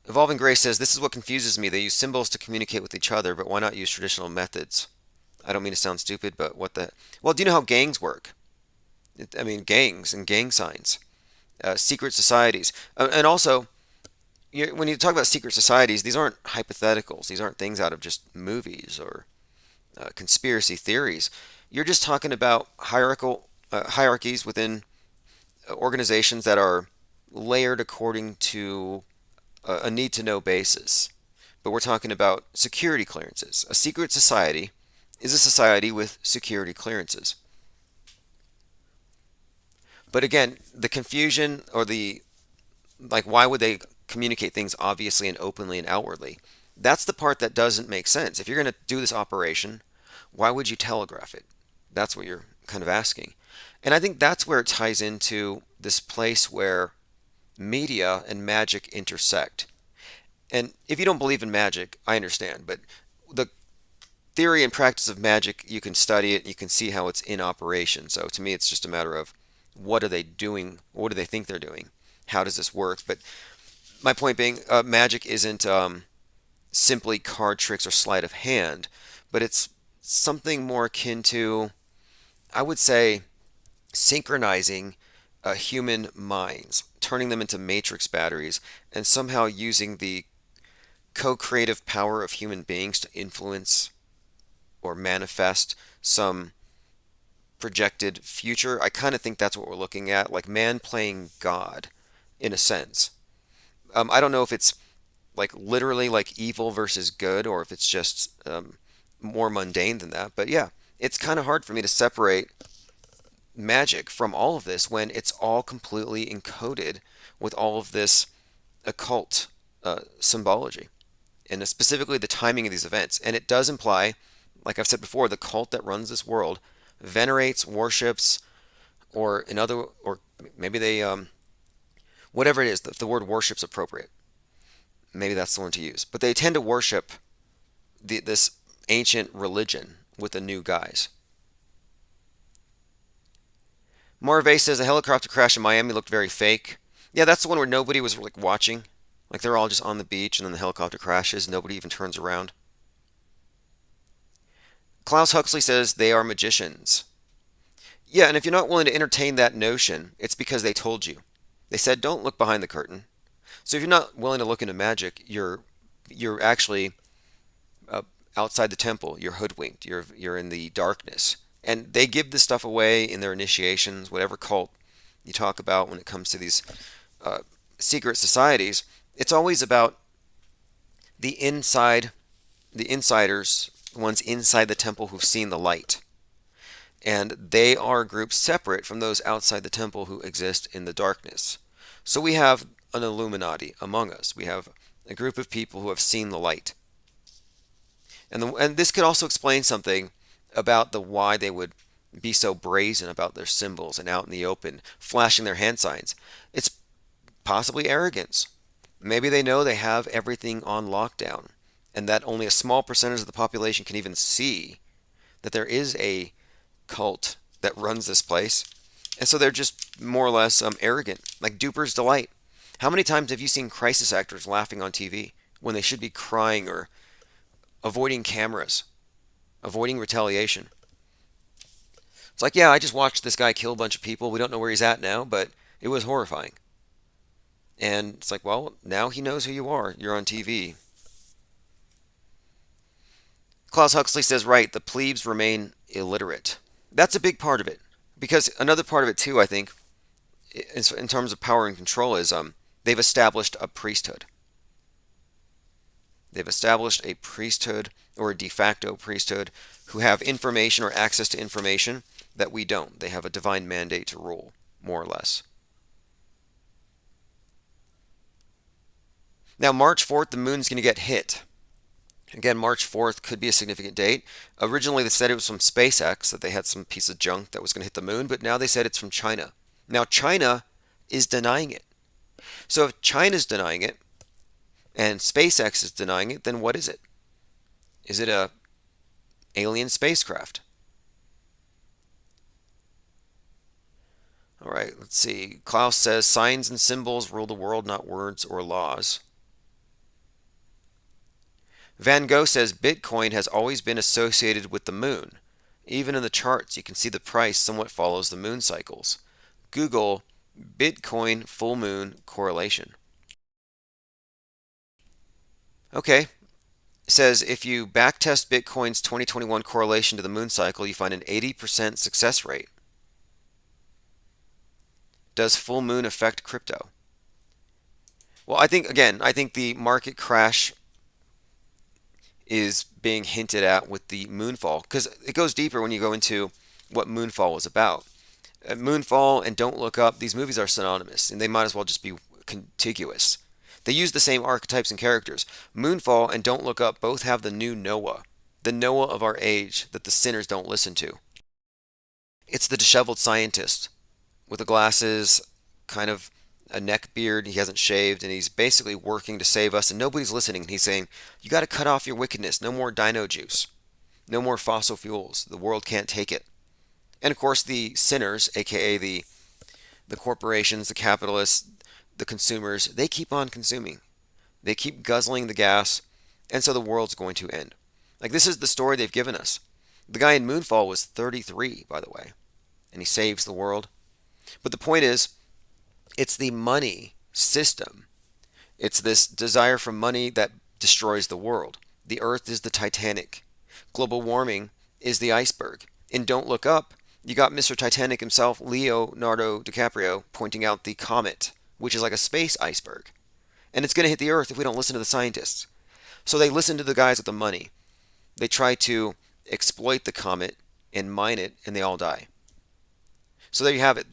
S2: Evolving Grace says, this is what confuses me. They use symbols to communicate with each other, but why not use traditional methods? I don't mean to sound stupid, but what the... Well, do you know how gangs work? I mean, gangs and gang signs. Secret societies. And also, when you talk about secret societies, these aren't hypotheticals. These aren't things out of just movies or conspiracy theories. You're just talking about hierarchies within organizations that are layered according to a need-to-know basis. But we're talking about security clearances. A secret society is a society with security clearances. But again, the confusion or why would they communicate things obviously and openly and outwardly? That's the part that doesn't make sense. If you're going to do this operation, why would you telegraph it? That's what you're kind of asking. And I think that's where it ties into this place where media and magic intersect. And if you don't believe in magic, I understand, but the theory and practice of magic, you can study it, you can see how it's in operation. So to me, it's just a matter of what are they doing? What do they think they're doing? How does this work? But my point being, magic isn't simply card tricks or sleight of hand, but it's something more akin to, I would say, synchronizing human minds, turning them into matrix batteries, and somehow using the co-creative power of human beings to influence or manifest some projected future. I kind of think that's what we're looking at, like man playing God, in a sense. I don't know if it's like literally like evil versus good, or if it's just more mundane than that. But yeah, it's kind of hard for me to separate magic from all of this when it's all completely encoded with all of this occult symbology, and specifically the timing of these events. And it does imply, like I've said before, the cult that runs this world venerates, worships, or maybe they whatever it is, the word worship's appropriate. Maybe that's the one to use. But they tend to worship this ancient religion with the new guise. Marve says a helicopter crash in Miami looked very fake. Yeah, that's the one where nobody was like watching. Like they're all just on the beach and then the helicopter crashes. Nobody even turns around. Klaus Huxley says they are magicians. Yeah, and if you're not willing to entertain that notion, it's because they told you. They said don't look behind the curtain. So if you're not willing to look into magic, you're actually outside the temple. You're hoodwinked. You're in the darkness. And they give this stuff away in their initiations, whatever cult you talk about when it comes to these secret societies. It's always about the inside, the insiders, the ones inside the temple who've seen the light. And they are groups separate from those outside the temple who exist in the darkness. So we have an Illuminati among us. We have a group of people who have seen the light. And this could also explain something about the why they would be so brazen about their symbols and out in the open, flashing their hand signs. It's possibly arrogance. Maybe they know they have everything on lockdown, and that only a small percentage of the population can even see that there is a cult that runs this place. And so they're just more or less arrogant, like Duper's Delight. How many times have you seen crisis actors laughing on TV when they should be crying or avoiding cameras, avoiding retaliation? It's like, yeah, I just watched this guy kill a bunch of people. We don't know where he's at now, but it was horrifying. And it's like, well, now he knows who you are. You're on TV. Klaus Huxley says, right, the plebes remain illiterate. That's a big part of it. Because another part of it, too, I think, in terms of power and control, is they've established a priesthood. They've established a priesthood or a de facto priesthood who have information or access to information that we don't. They have a divine mandate to rule, more or less. Now, March 4th, the moon's going to get hit. Again, March 4th could be a significant date. Originally, they said it was from SpaceX, that they had some piece of junk that was going to hit the moon, but now they said it's from China. Now, China is denying it. So if China's denying it, and SpaceX is denying it, then what is it? Is it a alien spacecraft? All right, let's see. Klaus says, signs and symbols rule the world, not words or laws. Van Gogh says, Bitcoin has always been associated with the moon. Even in the charts, you can see the price somewhat follows the moon cycles. Google Bitcoin full moon correlation. Okay. It says if you backtest Bitcoin's 2021 correlation to the moon cycle, you find an 80% success rate. Does full moon affect crypto? Well, I think the market crash is being hinted at with the moonfall, because it goes deeper when you go into what moonfall was about. Moonfall and Don't Look Up, these movies are synonymous, and they might as well just be contiguous. They use the same archetypes and characters. Moonfall and Don't Look Up both have the new Noah, the Noah of our age that the sinners don't listen to. It's the disheveled scientist with the glasses, kind of a neck beard, he hasn't shaved, and he's basically working to save us, and nobody's listening. And he's saying, you got to cut off your wickedness. No more dino juice. No more fossil fuels. The world can't take it. And of course, the sinners, aka the corporations, the capitalists, the consumers, they keep on consuming. They keep guzzling the gas, and so the world's going to end. Like, this is the story they've given us. The guy in Moonfall was 33, by the way, and he saves the world. But the point is, it's the money system. It's this desire for money that destroys the world. The earth is the Titanic. Global warming is the iceberg. In Don't Look Up, you got Mr. Titanic himself, Leonardo DiCaprio, pointing out the comet, which is like a space iceberg. And it's going to hit the earth if we don't listen to the scientists. So they listen to the guys with the money. They try to exploit the comet and mine it, and they all die. So there you have it.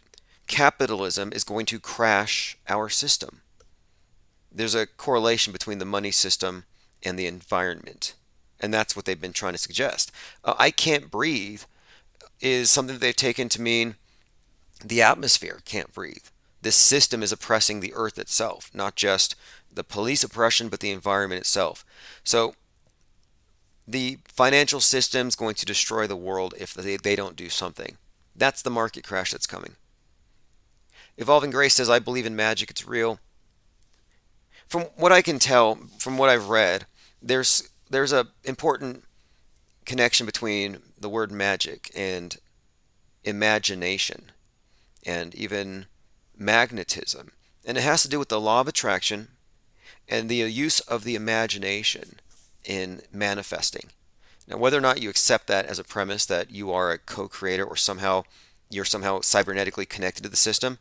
S2: Capitalism is going to crash our system. There's a correlation between the money system and the environment. And that's what they've been trying to suggest. I can't breathe is something that they've taken to mean the atmosphere can't breathe. This system is oppressing the earth itself, not just the police oppression, but the environment itself. So the financial system is going to destroy the world if they don't do something. That's the market crash that's coming. Evolving Grace says, I believe in magic, it's real. From what I can tell, from what I've read, there's a important connection between the word magic and imagination and even magnetism. And it has to do with the law of attraction and the use of the imagination in manifesting. Now, whether or not you accept that as a premise that you are a co-creator or you're somehow cybernetically connected to the system,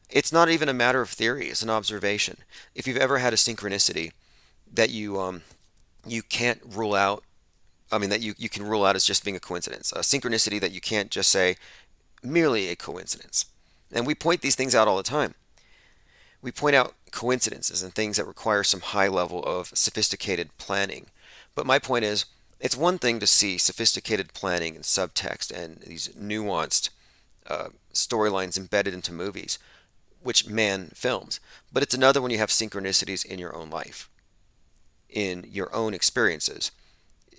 S2: it's not even a matter of theory, it's an observation. If you've ever had a synchronicity that you you can't rule out, that you can rule out as just being a coincidence, a synchronicity that you can't just say merely a coincidence. And we point these things out all the time. We point out coincidences and things that require some high level of sophisticated planning. But my point is, it's one thing to see sophisticated planning and subtext and these nuanced storylines embedded into movies, which man films. But it's another when you have synchronicities in your own life, in your own experiences.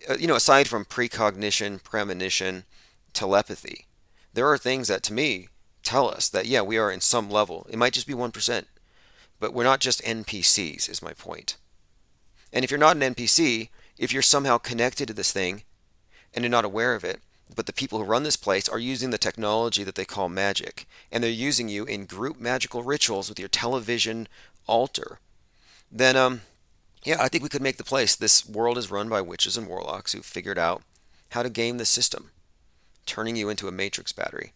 S2: Aside from precognition, premonition, telepathy, there are things that to me tell us that, yeah, we are in some level. It might just be 1%, but we're not just NPCs, is my point. And if you're not an NPC, if you're somehow connected to this thing and you're not aware of it, but the people who run this place are using the technology that they call magic, and they're using you in group magical rituals with your television altar, then yeah, I think we could make the place. This world is run by witches and warlocks who figured out how to game the system, turning you into a matrix battery.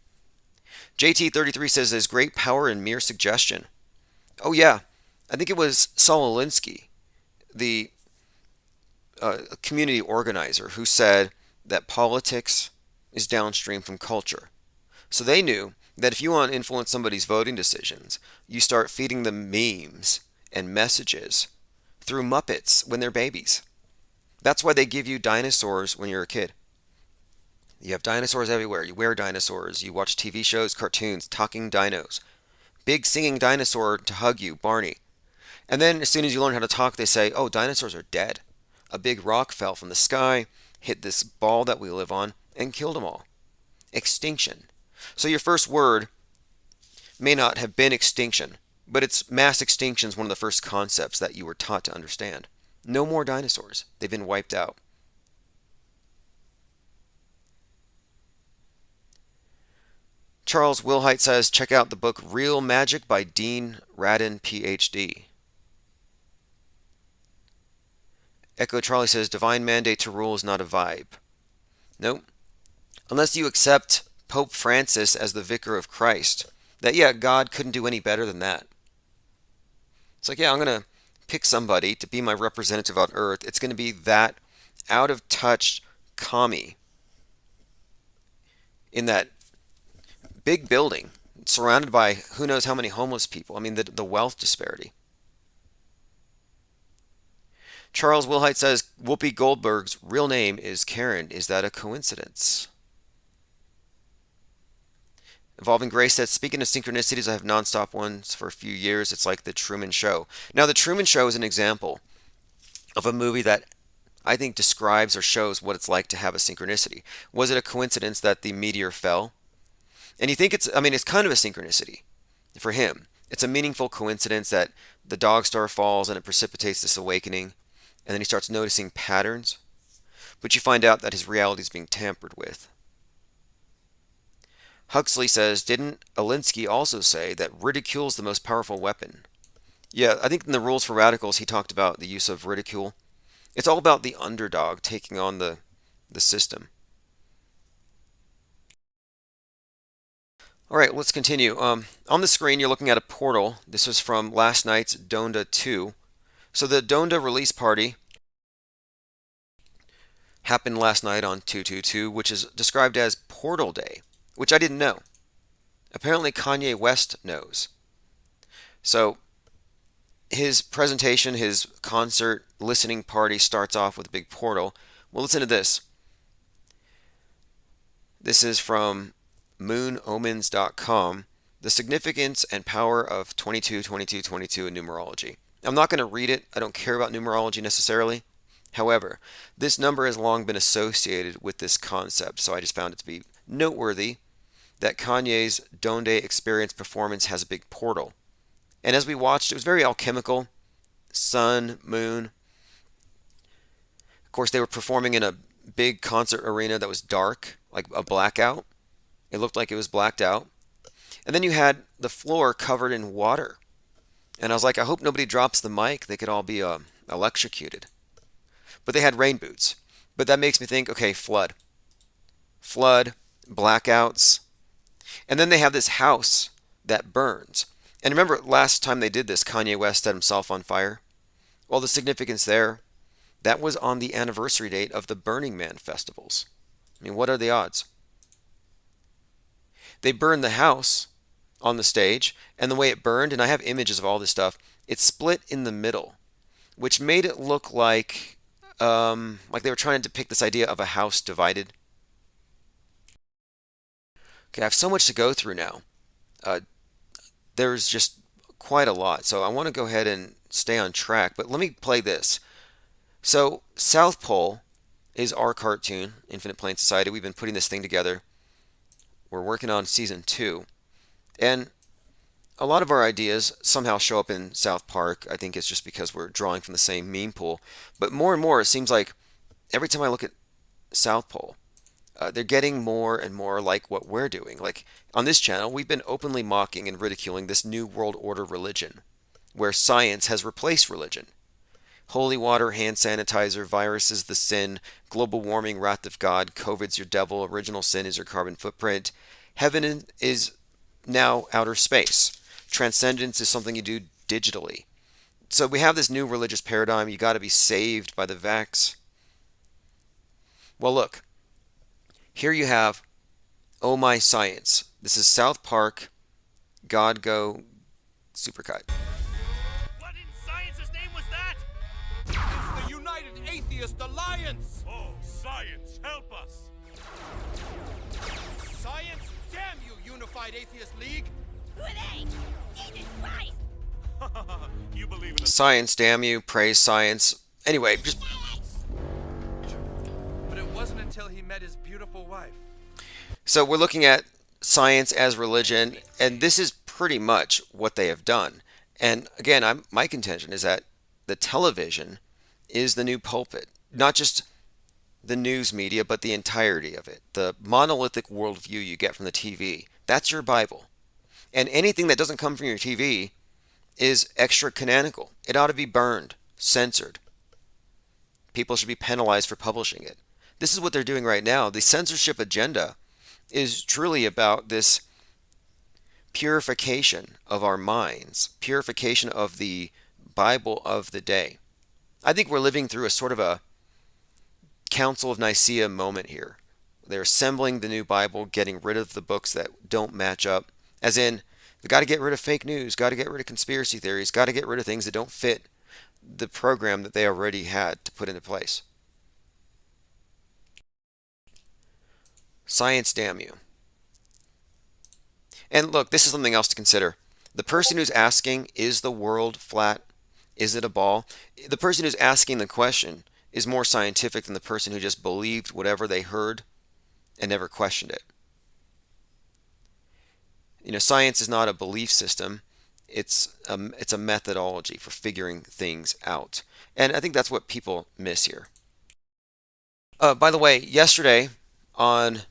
S2: JT33 says there's great power in mere suggestion. Oh yeah, I think it was Saul Alinsky, the community organizer, who said that politics is downstream from culture. So they knew that if you want to influence somebody's voting decisions, you start feeding them memes and messages through Muppets when they're babies. That's why they give you dinosaurs when you're a kid. You have dinosaurs everywhere. You wear dinosaurs. You watch TV shows, cartoons, talking dinos. Big singing dinosaur to hug you, Barney. And then as soon as you learn how to talk, they say, oh, dinosaurs are dead. A big rock fell from the sky, hit this ball that we live on, and killed them all. Extinction. So your first word may not have been extinction, but it's mass extinction is one of the first concepts that you were taught to understand. No more dinosaurs. They've been wiped out. Charles Wilhite says, check out the book Real Magic by Dean Radin, Ph.D. Echo Charlie says, divine mandate to rule is not a vibe. Nope. Unless you accept Pope Francis as the vicar of Christ, that, yeah, God couldn't do any better than that. It's like, yeah, I'm going to pick somebody to be my representative on earth. It's going to be that out-of-touch commie in that big building surrounded by who knows how many homeless people. I mean, the wealth disparity. Charles Wilhite says, Whoopi Goldberg's real name is Karen. Is that a coincidence? Evolving Grace says, speaking of synchronicities, I have nonstop ones for a few years. It's like the Truman Show. Now, the Truman Show is an example of a movie that I think describes or shows what it's like to have a synchronicity. Was it a coincidence that the meteor fell? And you think it's kind of a synchronicity for him. It's a meaningful coincidence that the dog star falls and it precipitates this awakening. And then he starts noticing patterns. But you find out that his reality is being tampered with. Huxley says, didn't Alinsky also say that ridicule is the most powerful weapon? Yeah, I think in the Rules for Radicals he talked about the use of ridicule. It's all about the underdog taking on the system. All right, let's continue. On the screen, you're looking at a portal. This was from last night's DONDA2. So the DONDA release party happened last night on 222, which is described as Portal Day, which I didn't know. Apparently Kanye West knows. So his presentation, his concert listening party starts off with a big portal. Well, listen to this. This is from moonomens.com. The significance and power of 22, 22, 22 in numerology. I'm not going to read it. I don't care about numerology necessarily. However, this number has long been associated with this concept, so I just found it to be noteworthy that Kanye's Donda Experience performance has a big portal. And as we watched, it was very alchemical. Sun, moon. Of course, they were performing in a big concert arena that was dark, like a blackout. It looked like it was blacked out. And then you had the floor covered in water. And I was like, I hope nobody drops the mic. They could all be electrocuted. But they had rain boots. But that makes me think, okay, flood. Flood, blackouts. And then they have this house that burns. And remember last time they did this, Kanye West set himself on fire? Well, the significance there, That was on the anniversary date of the Burning Man festivals. I mean, what are the odds? They burned the house on the stage, and the way it burned, and I have images of all this stuff, it split in the middle, which made it look like they were trying to depict this idea of a house divided. Okay, I have so much to go through now. There's just quite a lot, so I want to go ahead and stay on track, but let me play this. So, South Pole is our cartoon, Infinite Plane Society. We've been putting this thing together. We're working on season 2. And a lot of our ideas somehow show up in South Park. I think it's just because we're drawing from the same meme pool. But more and more, it seems like every time I look at South Pole, they're getting more and more like what we're doing. Like on this channel, we've been openly mocking and ridiculing this New World Order religion, where science has replaced religion. Holy water, hand sanitizer, virus is the sin, global warming, wrath of God, COVID's your devil, original sin is your carbon footprint. Heaven is now outer space. Transcendence is something you do digitally. So we have this new religious paradigm. You got to be saved by the vax. Well, look. Here you have Oh My Science. This is South Park, God Go, Supercut.
S7: What in science's name was that? It's the United Atheist Alliance! Oh, science, help us! Science? Damn you, Unified Atheist League! Who are they? Jesus Christ! You believe in
S2: Science, damn you, praise science. Anyway, just...
S7: But it wasn't until he met his beautiful wife.
S2: So we're looking at science as religion, and this is pretty much what they have done. And again, my contention is that the television is the new pulpit. Not just the news media, but the entirety of it. The monolithic worldview you get from the TV. That's your Bible. And anything that doesn't come from your TV is extra canonical. It ought to be burned, censored. People should be penalized for publishing it. This is what they're doing right now. The censorship agenda is truly about this purification of our minds, purification of the Bible of the day. I think we're living through a sort of a Council of Nicaea moment here. They're assembling the new Bible, getting rid of the books that don't match up. As in, they got to get rid of fake news, got to get rid of conspiracy theories, got to get rid of things that don't fit the program that they already had to put into place. Science, damn you. And look, this is something else to consider. The person who's asking, is the world flat? Is it a ball? The person who's asking the question is more scientific than the person who just believed whatever they heard and never questioned it. You know, science is not a belief system. It's a methodology for figuring things out. And I think that's what people miss here. By the way, yesterday on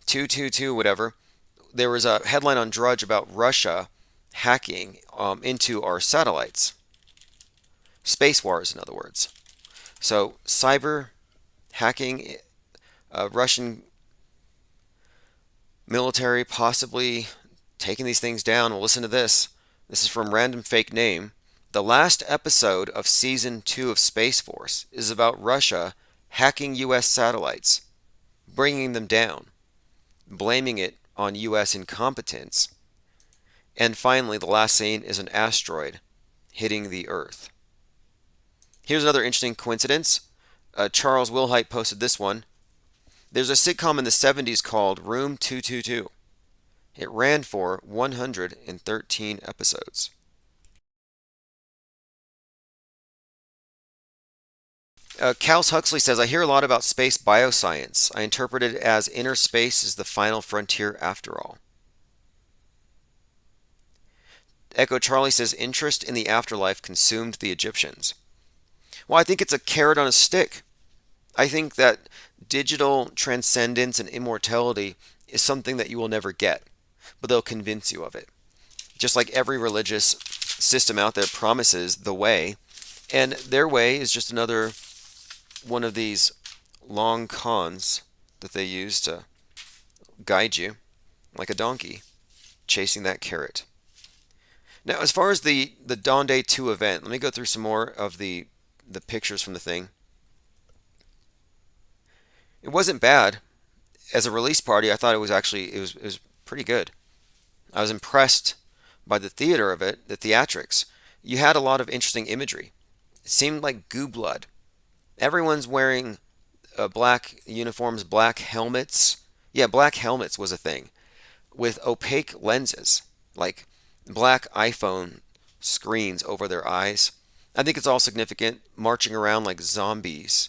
S2: 222 whatever, there was a headline on Drudge about Russia hacking into our satellites. Space wars, in other words. So cyber hacking, Russian military possibly taking these things down. Well, listen to this. This is from Random Fake Name. The last episode of Season 2 of Space Force is about Russia hacking U.S. satellites, bringing them down, blaming it on U.S. incompetence. And finally, the last scene is an asteroid hitting the Earth. Here's another interesting coincidence. Charles Wilhite posted this one. There's a sitcom in the 70s called Room 222. It ran for 113 episodes. Kals Huxley says, I hear a lot about space bioscience. I interpret it as inner space is the final frontier after all. Echo Charlie says, interest in the afterlife consumed the Egyptians. Well, I think it's a carrot on a stick. I think that digital transcendence and immortality is something that you will never get, but they'll convince you of it. Just like every religious system out there promises the way, and their way is just another one of these long cons that they use to guide you like a donkey chasing that carrot. Now, as far as the DONDA2 event, let me go through some more of the the pictures from the thing. It wasn't bad. As a release party, I thought it was actually it was pretty good. I was impressed by the theater of it, the theatrics. You had a lot of interesting imagery. It seemed like goo blood. Everyone's wearing black uniforms, black helmets. Yeah, black helmets was a thing with opaque lenses, like black iPhone screens over their eyes. I think it's all significant. Marching around like zombies.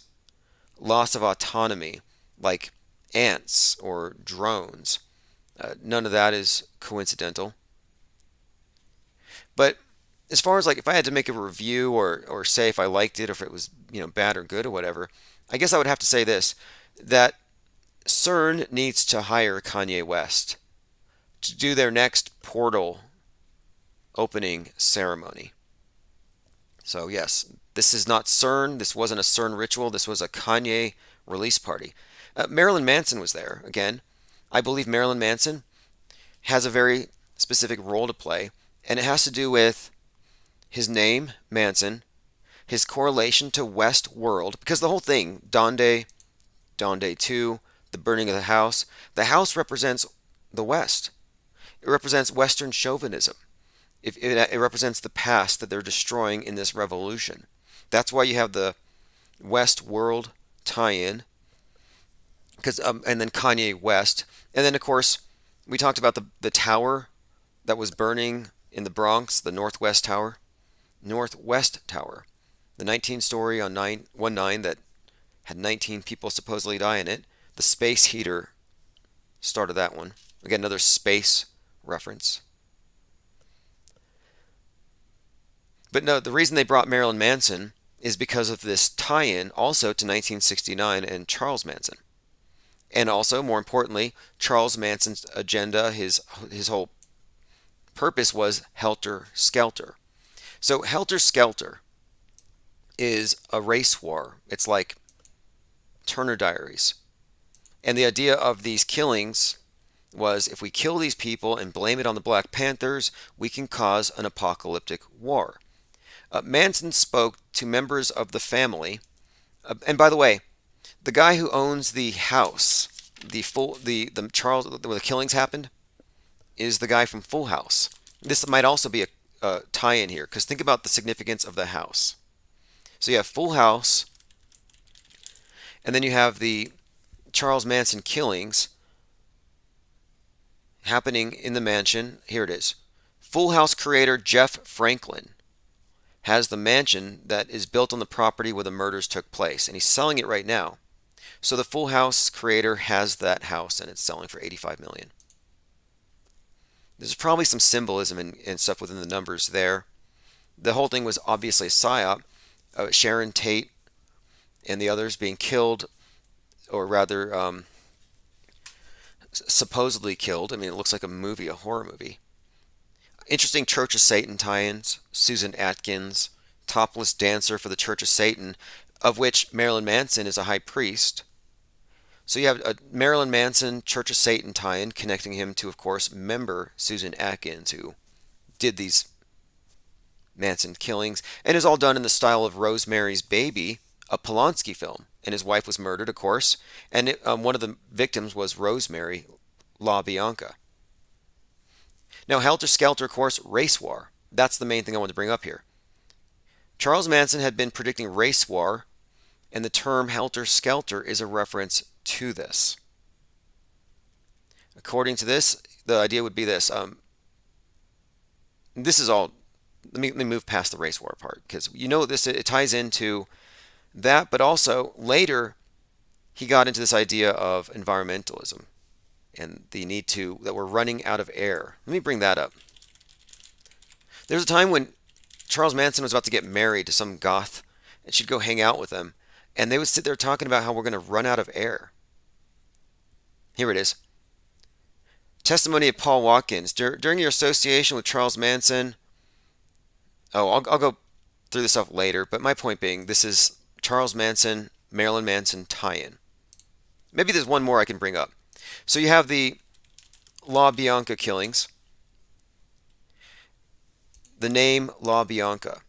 S2: Loss of autonomy, like ants or drones. None of that is coincidental. But as far as like if I had to make a review or say if I liked it or if it was bad or good or whatever, I guess I would have to say this, that CERN needs to hire Kanye West to do their next portal opening ceremony. So yes, this is not CERN. This wasn't a CERN ritual. This was a Kanye release party. Marilyn Manson was there. Again, I believe Marilyn Manson has a very specific role to play, and it has to do with his name, Manson, his correlation to Westworld, because the whole thing, DONDA2, the burning of the house represents the West. It represents Western chauvinism. It represents the past that they're destroying in this revolution. That's why you have the Westworld tie-in, and then Kanye West, and then of course we talked about the tower that was burning in the Bronx, the Northwest Tower, the 19-story on 9/19 that had 19 people supposedly die in it. The space heater started that one. Again, another space reference. But no, the reason they brought Marilyn Manson is because of this tie-in also to 1969 and Charles Manson. And also, more importantly, Charles Manson's agenda, his whole purpose was Helter Skelter. So Helter Skelter is a race war. It's like Turner Diaries. And the idea of these killings was if we kill these people and blame it on the Black Panthers, we can cause an apocalyptic war. Manson spoke to members of the family. And by the way, the guy who owns the house, the Charles, where the killings happened, is the guy from Full House. This might also be a tie-in here, because think about the significance of the house. So you have Full House, and then you have the Charles Manson killings happening in the mansion. Here it is. Full House creator Jeff Franklin has the mansion that is built on the property where the murders took place, and he's selling it right now. So the Full House creator has that house, and it's selling for $85 million. There's probably some symbolism and stuff within the numbers there. The whole thing was obviously a psyop. Sharon Tate and the others being killed, or rather supposedly killed. I mean, it looks like a movie, a horror movie. Interesting Church of Satan tie-ins. Susan Atkins, topless dancer for the Church of Satan, of which Marilyn Manson is a high priest. So you have a Marilyn Manson Church of Satan tie-in connecting him to, of course, member Susan Atkins, who did these Manson killings, and is all done in the style of Rosemary's Baby, a Polanski film. And his wife was murdered, of course, and one of the victims was Rosemary LaBianca. Now, Helter Skelter, of course, race war. That's the main thing I want to bring up here. Charles Manson had been predicting race war, and the term Helter Skelter is a reference to this. According to this, the idea would be this. This is all. Let me move past the race war part, because this it ties into that, but also later he got into this idea of environmentalism and the need that we're running out of air. Let me bring that up. There's a time when Charles Manson was about to get married to some goth, and she'd go hang out with him, and they would sit there talking about how we're going to run out of air. Here it is. Testimony of Paul Watkins. During your association with Charles Manson, I'll go through this stuff later, but my point being, this is Charles Manson, Marilyn Manson tie-in. Maybe there's one more I can bring up. So you have the LaBianca killings. The name LaBianca.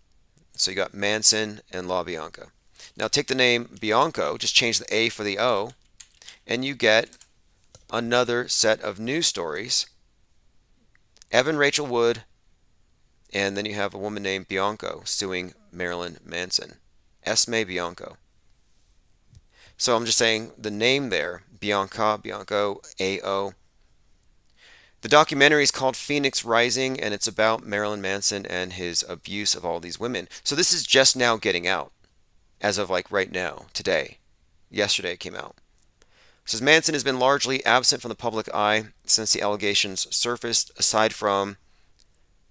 S2: So you got Manson and LaBianca. Now take the name Bianco, just change the A for the O, and you get another set of news stories. Evan Rachel Wood, and then you have a woman named Bianco suing Marilyn Manson. Esme Bianco. So I'm just saying the name there, Bianca, Bianco, A-O. The documentary is called Phoenix Rising, and it's about Marilyn Manson and his abuse of all these women. So this is just now getting out, as of like right now, today. Yesterday it came out. It says Manson has been largely absent from the public eye since the allegations surfaced, aside from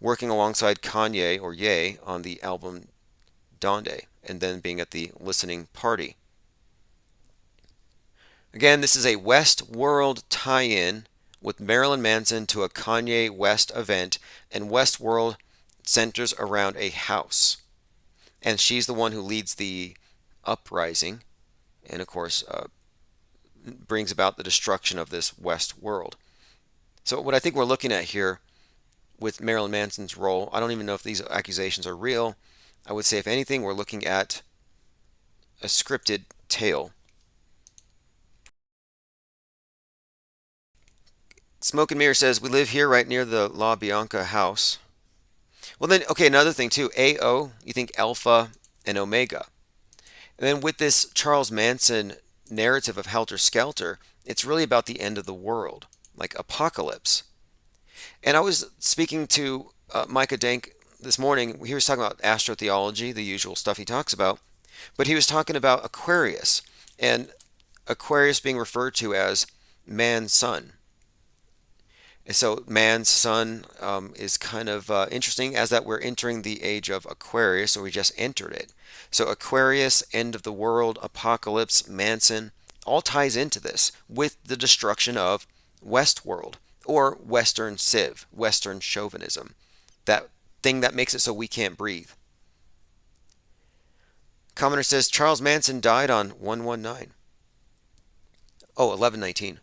S2: working alongside Kanye, or Ye, on the album Donda, and then being at the listening party. Again, this is a Westworld tie-in with Marilyn Manson to a Kanye West event, and Westworld centers around a house. And she's the one who leads the uprising, and of course brings about the destruction of this West world. So what I think we're looking at here with Marilyn Manson's role, I don't even know if these accusations are real. I would say if anything, we're looking at a scripted tale. Smoke and Mirror says, we live here right near the La Bianca house. Well then, okay, another thing too, AO, you think Alpha and Omega. And then with this Charles Manson narrative of Helter Skelter, it's really about the end of the world, like apocalypse. And I was speaking to Micah Dank this morning. He was talking about astrotheology, the usual stuff he talks about, but he was talking about Aquarius, and Aquarius being referred to as man's son. And so man's son is kind of interesting, as that we're entering the age of Aquarius, or we just entered it. So Aquarius, end of the world, apocalypse, Manson, all ties into this with the destruction of Westworld, or Western Civ, Western chauvinism, that thing that makes it so we can't breathe. Commenter says Charles Manson died on 119. Oh, 1119.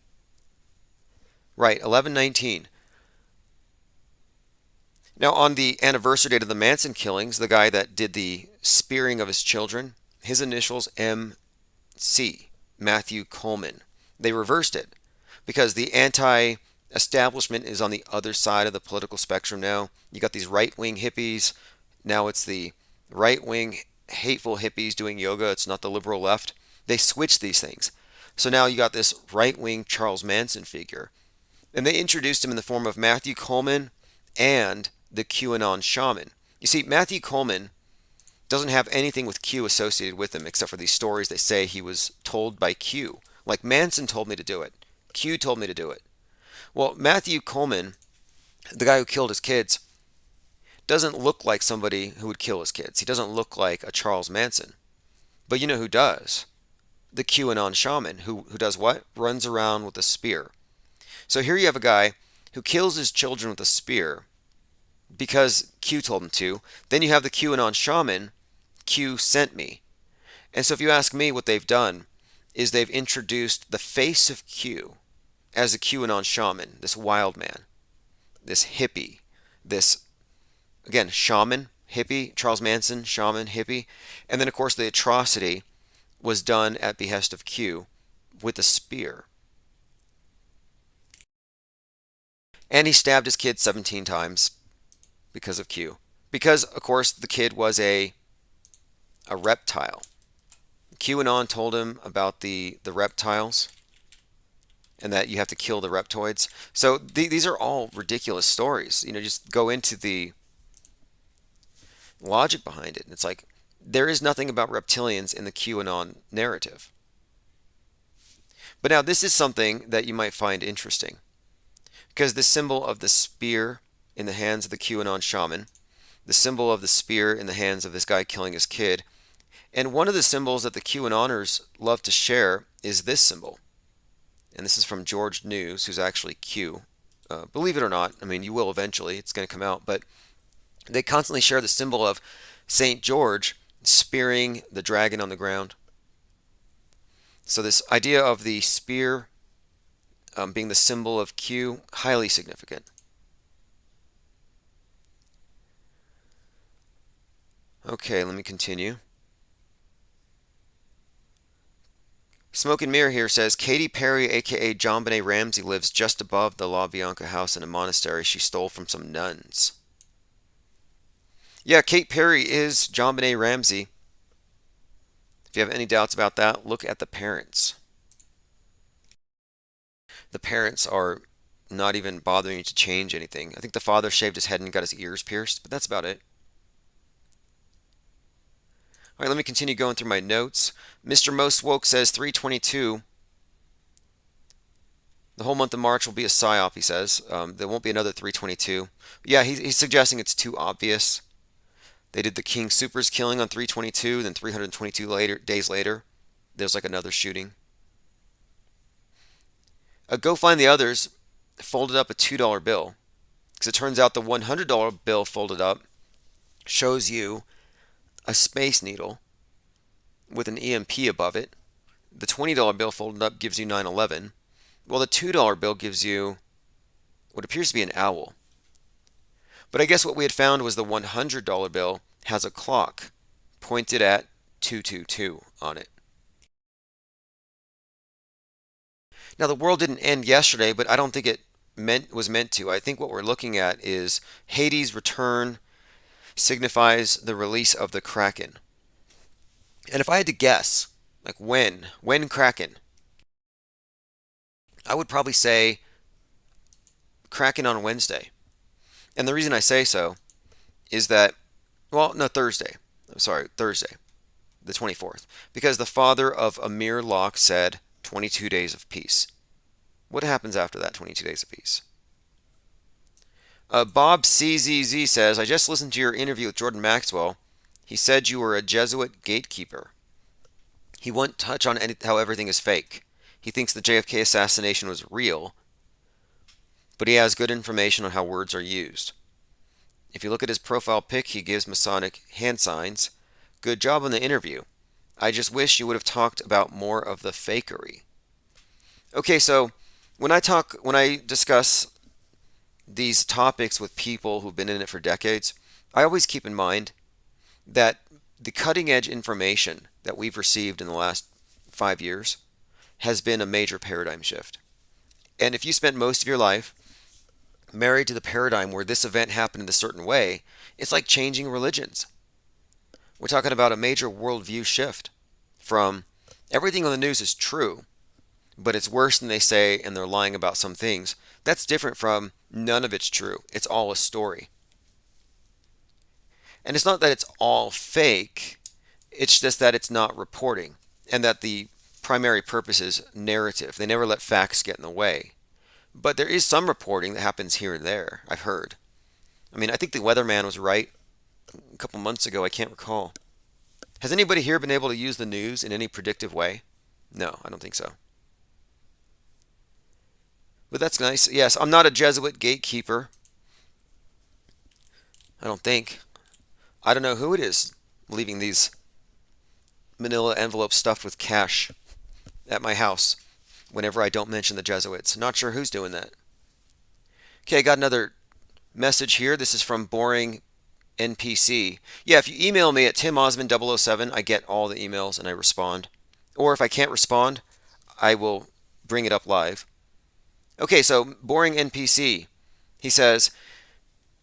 S2: Right, 1119. Now, on the anniversary date of the Manson killings, the guy that did the spearing of his children, his initials MC, Matthew Coleman. They reversed it because the anti-establishment is on the other side of the political spectrum now. You got these right-wing hippies. Now it's the right-wing hateful hippies doing yoga. It's not the liberal left. They switched these things. So now you got this right-wing Charles Manson figure. And they introduced him in the form of Matthew Coleman and the QAnon shaman. You see, Matthew Coleman doesn't have anything with Q associated with him except for these stories they say he was told by Q. Like, Manson told me to do it. Q told me to do it. Well, Matthew Coleman, the guy who killed his kids, doesn't look like somebody who would kill his kids. He doesn't look like a Charles Manson. But you know who does? The QAnon shaman. Who does what? Runs around with a spear. So here you have a guy who kills his children with a spear because Q told him to. Then you have the QAnon shaman, Q sent me. And so if you ask me, what they've done is they've introduced the face of Q as a QAnon shaman, this wild man, this hippie, this, again, shaman, hippie, Charles Manson, shaman, hippie. And then, of course, the atrocity was done at behest of Q with a spear. And he stabbed his kid 17 times because of Q. Because, of course, the kid was a reptile. QAnon told him about the reptiles and that you have to kill the reptoids. So these are all ridiculous stories. You know, just go into the logic behind it. It's like, there is nothing about reptilians in the QAnon narrative. But now this is something that you might find interesting. Because the symbol of the spear in the hands of the QAnon shaman, the symbol of the spear in the hands of this guy killing his kid, and one of the symbols that the QAnoners love to share is this symbol. And this is from George News, who's actually Q. Believe it or not, I mean, you will eventually, it's going to come out, but they constantly share the symbol of St. George spearing the dragon on the ground. So this idea of the spear being the symbol of Q, highly significant. Okay, let me continue. Smoke and Mirror here says, Katy Perry, aka JonBenet Ramsey, lives just above the La Bianca house in a monastery she stole from some nuns. Yeah, Kate Perry is JonBenet Ramsey. If you have any doubts about that, look at the parents. The parents are not even bothering to change anything. I think the father shaved his head and got his ears pierced, but that's about it. All right, let me continue going through my notes. Mr. Most Woke says 322. The whole month of March will be a psyop, he says. There won't be another 322. Yeah, he's suggesting it's too obvious. They did the King Supers killing on 322, then 322 days later, there's like another shooting. Go find the others folded up a $2 bill. Because it turns out the $100 bill folded up shows you a Space Needle with an EMP above it. The $20 bill folded up gives you 9/11. Well, the $2 bill gives you what appears to be an owl. But I guess what we had found was the $100 bill has a clock pointed at 222 on it. Now, the world didn't end yesterday, but I don't think it was meant to. I think what we're looking at is Hades' return signifies the release of the Kraken. And if I had to guess, like when Kraken, I would probably say Kraken on Wednesday. And the reason I say so is that, well, no, Thursday, the 24th. Because the father of Amir Locke said 22 days of peace. What happens after that 22 days of peace? Bob CZZ says, I just listened to your interview with Jordan Maxwell. He said you were a Jesuit gatekeeper. He won't touch on how everything is fake. He thinks the JFK assassination was real, but he has good information on how words are used. If you look at his profile pic, he gives Masonic hand signs. Good job on the interview. I just wish you would have talked about more of the fakery. Okay, so when I discuss these topics with people who've been in it for decades, I always keep in mind that the cutting edge information that we've received in the last 5 years has been a major paradigm shift. And if you spent most of your life married to the paradigm where this event happened in a certain way, it's like changing religions. We're talking about a major worldview shift from everything on the news is true, but it's worse than they say and they're lying about some things. That's different from none of it's true. It's all a story. And it's not that it's all fake. It's just that it's not reporting and that the primary purpose is narrative. They never let facts get in the way. But there is some reporting that happens here and there, I've heard. I mean, I think the weatherman was right a couple months ago. I can't recall. Has anybody here been able to use the news in any predictive way? No, I don't think so. But that's nice. Yes, I'm not a Jesuit gatekeeper. I don't think. I don't know who it is leaving these manila envelopes stuffed with cash at my house whenever I don't mention the Jesuits. Not sure who's doing that. Okay, I got another message here. This is from Boring NPC. Yeah, if you email me at timosmond007, I get all the emails and I respond. Or if I can't respond, I will bring it up live. Okay, so Boring NPC. He says,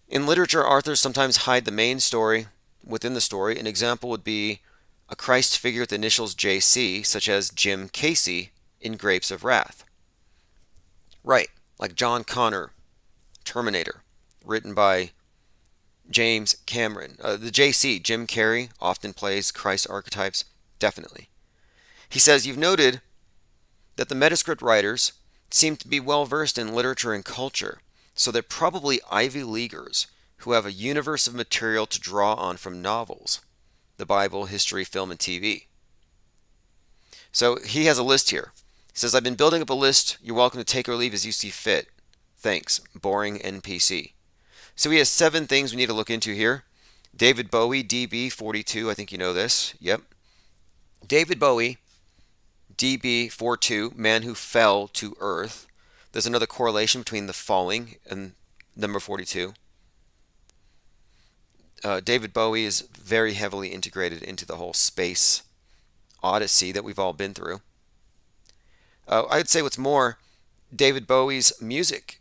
S2: in literature, authors sometimes hide the main story within the story. An example would be a Christ figure with the initials JC, such as Jim Casey in Grapes of Wrath. Right, like John Connor, Terminator, written by James Cameron. The JC, Jim Carrey, often plays Christ archetypes. Definitely. He says, you've noted that the Metascript writers seem to be well versed in literature and culture, so they're probably Ivy Leaguers who have a universe of material to draw on from novels, the Bible, history, film, and TV. So he has a list here. He says, I've been building up a list. You're welcome to take or leave as you see fit. Thanks. Boring NPC. So he has 7 things we need to look into here. David Bowie, DB42. I think you know this. Yep. David Bowie, DB42, man who fell to earth. There's another correlation between the falling and number 42. David Bowie is very heavily integrated into the whole space odyssey that we've all been through. I'd say what's more, David Bowie's music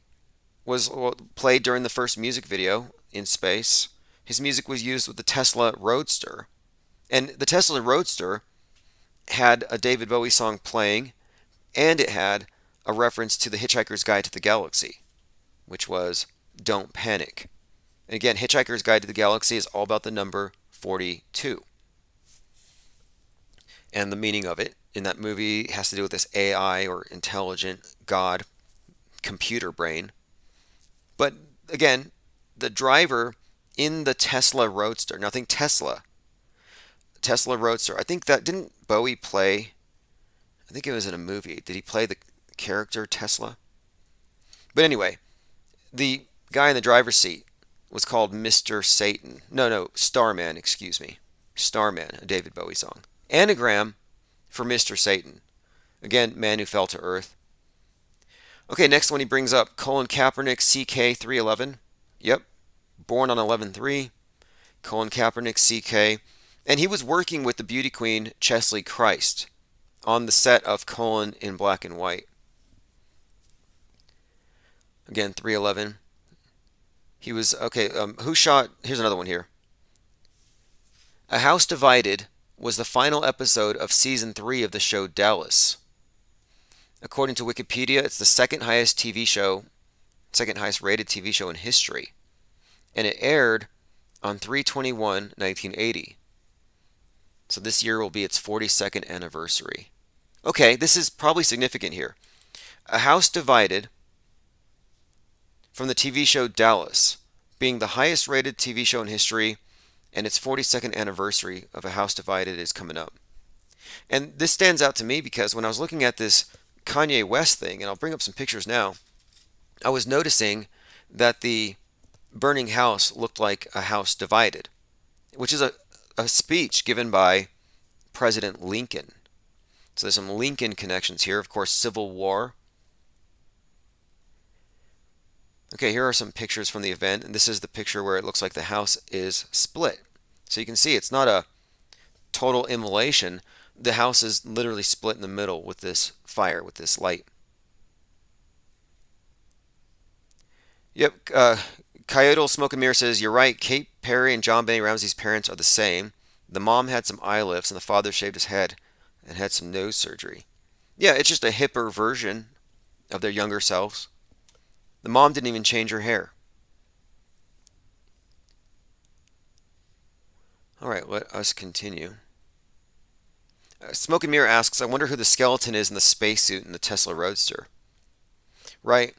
S2: was played during the first music video in space. His music was used with the Tesla Roadster. And the Tesla Roadster had a David Bowie song playing, and it had a reference to the Hitchhiker's Guide to the Galaxy, which was Don't Panic. And again, Hitchhiker's Guide to the Galaxy is all about the number 42. And the meaning of it in that movie has to do with this AI, or intelligent God computer brain. But again, the driver in the Tesla Roadster, nothing Tesla Roadster, I think that, didn't Bowie play, I think it was in a movie, did he play the character Tesla? But anyway, the guy in the driver's seat was called Mr. Satan. No, Starman, excuse me. Starman, a David Bowie song. Anagram for Mr. Satan. Again, man who fell to earth. Okay, next one he brings up, Colin Kaepernick, CK311. Yep, born on 11/3. Colin Kaepernick, CK. And he was working with the beauty queen Chesley Christ on the set of Colin in Black and White. Again, 311. He was, okay, who shot, here's another one here. A House Divided was the final episode of season 3 of the show Dallas. According to Wikipedia, it's the second highest rated TV show in history. And it aired on 3/21/1980. So this year will be its 42nd anniversary. Okay, this is probably significant here. A House Divided, from the TV show Dallas, being the highest rated TV show in history, and its 42nd anniversary of A House Divided is coming up. And this stands out to me because when I was looking at this Kanye West thing, and I'll bring up some pictures now, I was noticing that the burning house looked like a house divided, which is a speech given by President Lincoln. So there's some Lincoln connections here. Of course, Civil War. Okay, here are some pictures from the event, and this is the picture where it looks like the house is split. So you can see it's not a total immolation. The house is literally split in the middle with this fire, with this light. Yep, Coyote Smoke and Mirror says, you're right, Kate Perry and John Benet Ramsey's parents are the same. The mom had some eye lifts, and the father shaved his head and had some nose surgery. Yeah, it's just a hipper version of their younger selves. The mom didn't even change her hair. All right, let us continue. Smoke and Mirror asks, I wonder who the skeleton is in the spacesuit in the Tesla Roadster. Right.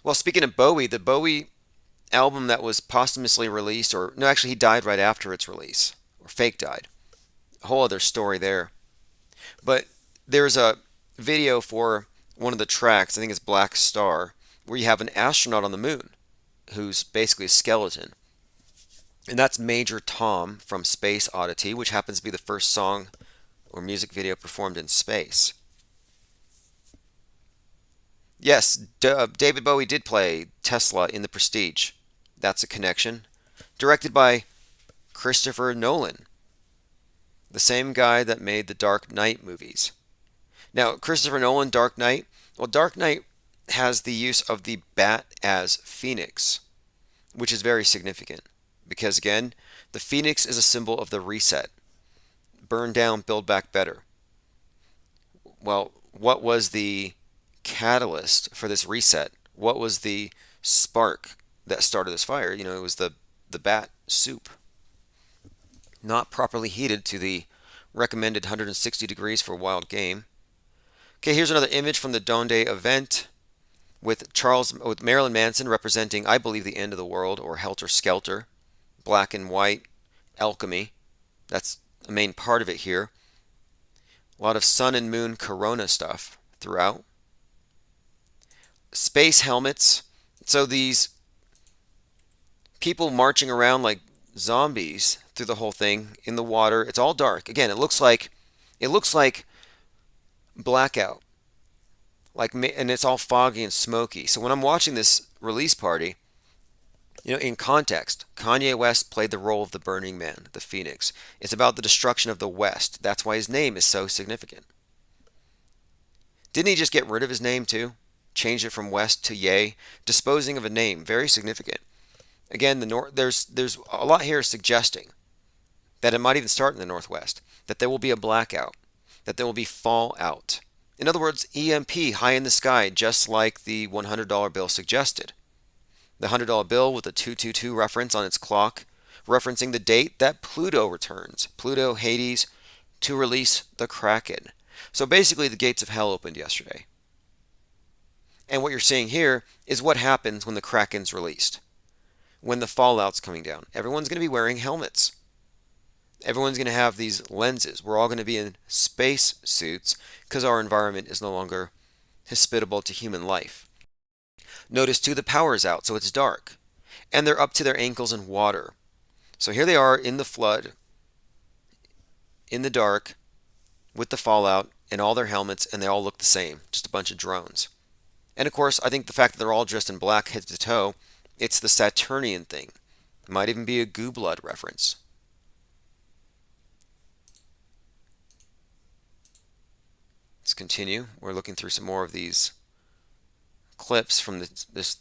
S2: Well, speaking of Bowie, the Bowie album that was posthumously released, or no, actually he died right after its release, or fake died. A whole other story there. But there's a video for one of the tracks, I think it's Black Star, where you have an astronaut on the moon who's basically a skeleton. And that's Major Tom from Space Oddity, which happens to be the first song or music video performed in space. Yes, David Bowie did play Tesla in The Prestige. That's a connection. Directed by Christopher Nolan, the same guy that made the Dark Knight movies. Now, Christopher Nolan, Dark Knight. Well, Dark Knight has the use of the bat as Phoenix, which is very significant. Because again, the Phoenix is a symbol of the reset. Burn down, build back better. Well, what was the catalyst for this reset? What was the spark that started this fire? You know, it was the bat soup. Not properly heated to the recommended 160 degrees for wild game. Okay, here's another image from the DONDA event with Marilyn Manson representing, I believe, the end of the world, or Helter Skelter. Black and white, alchemy. That's a main part of it here. A lot of sun and moon corona stuff throughout. Space helmets. So these people marching around like zombies through the whole thing in the water. It's all dark. Again, it looks like blackout. And it's all foggy and smoky. So when I'm watching this release party, In context, Kanye West played the role of the Burning Man, the Phoenix. It's about the destruction of the West. That's why his name is so significant. Didn't he just get rid of his name too? Change it from West to Ye? Disposing of a name, very significant. Again, there's a lot here suggesting that it might even start in the Northwest, that there will be a blackout, that there will be fallout. In other words, EMP high in the sky, just like the $100 bill suggested. The $100 bill with a 222 reference on its clock, referencing the date that Pluto returns. Pluto, Hades, to release the Kraken. So basically the gates of hell opened yesterday. And what you're seeing here is what happens when the Kraken's released. When the fallout's coming down. Everyone's going to be wearing helmets. Everyone's going to have these lenses. We're all going to be in space suits because our environment is no longer hospitable to human life. Notice too, the power's out, so it's dark. And they're up to their ankles in water. So here they are in the flood, in the dark, with the fallout, and all their helmets, and they all look the same. Just a bunch of drones. And of course, I think the fact that they're all dressed in black head to toe, it's the Saturnian thing. It might even be a Goo Blood reference. Let's continue. We're looking through some more of these clips from this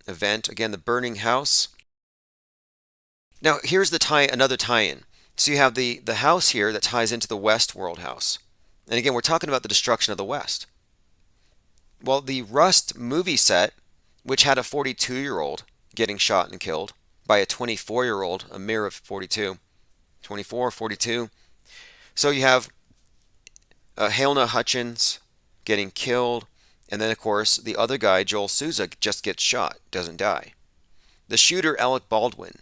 S2: event. Again, the burning house. Now, here's another tie-in. So you have the house here that ties into the Westworld house. And again, we're talking about the destruction of the West. Well, the Rust movie set, which had a 42-year-old getting shot and killed by a 24-year-old, a mere of 42, 24, 42. So you have Halyna Hutchins getting killed, and then, of course, the other guy, Joel Souza, just gets shot, doesn't die. The shooter, Alec Baldwin,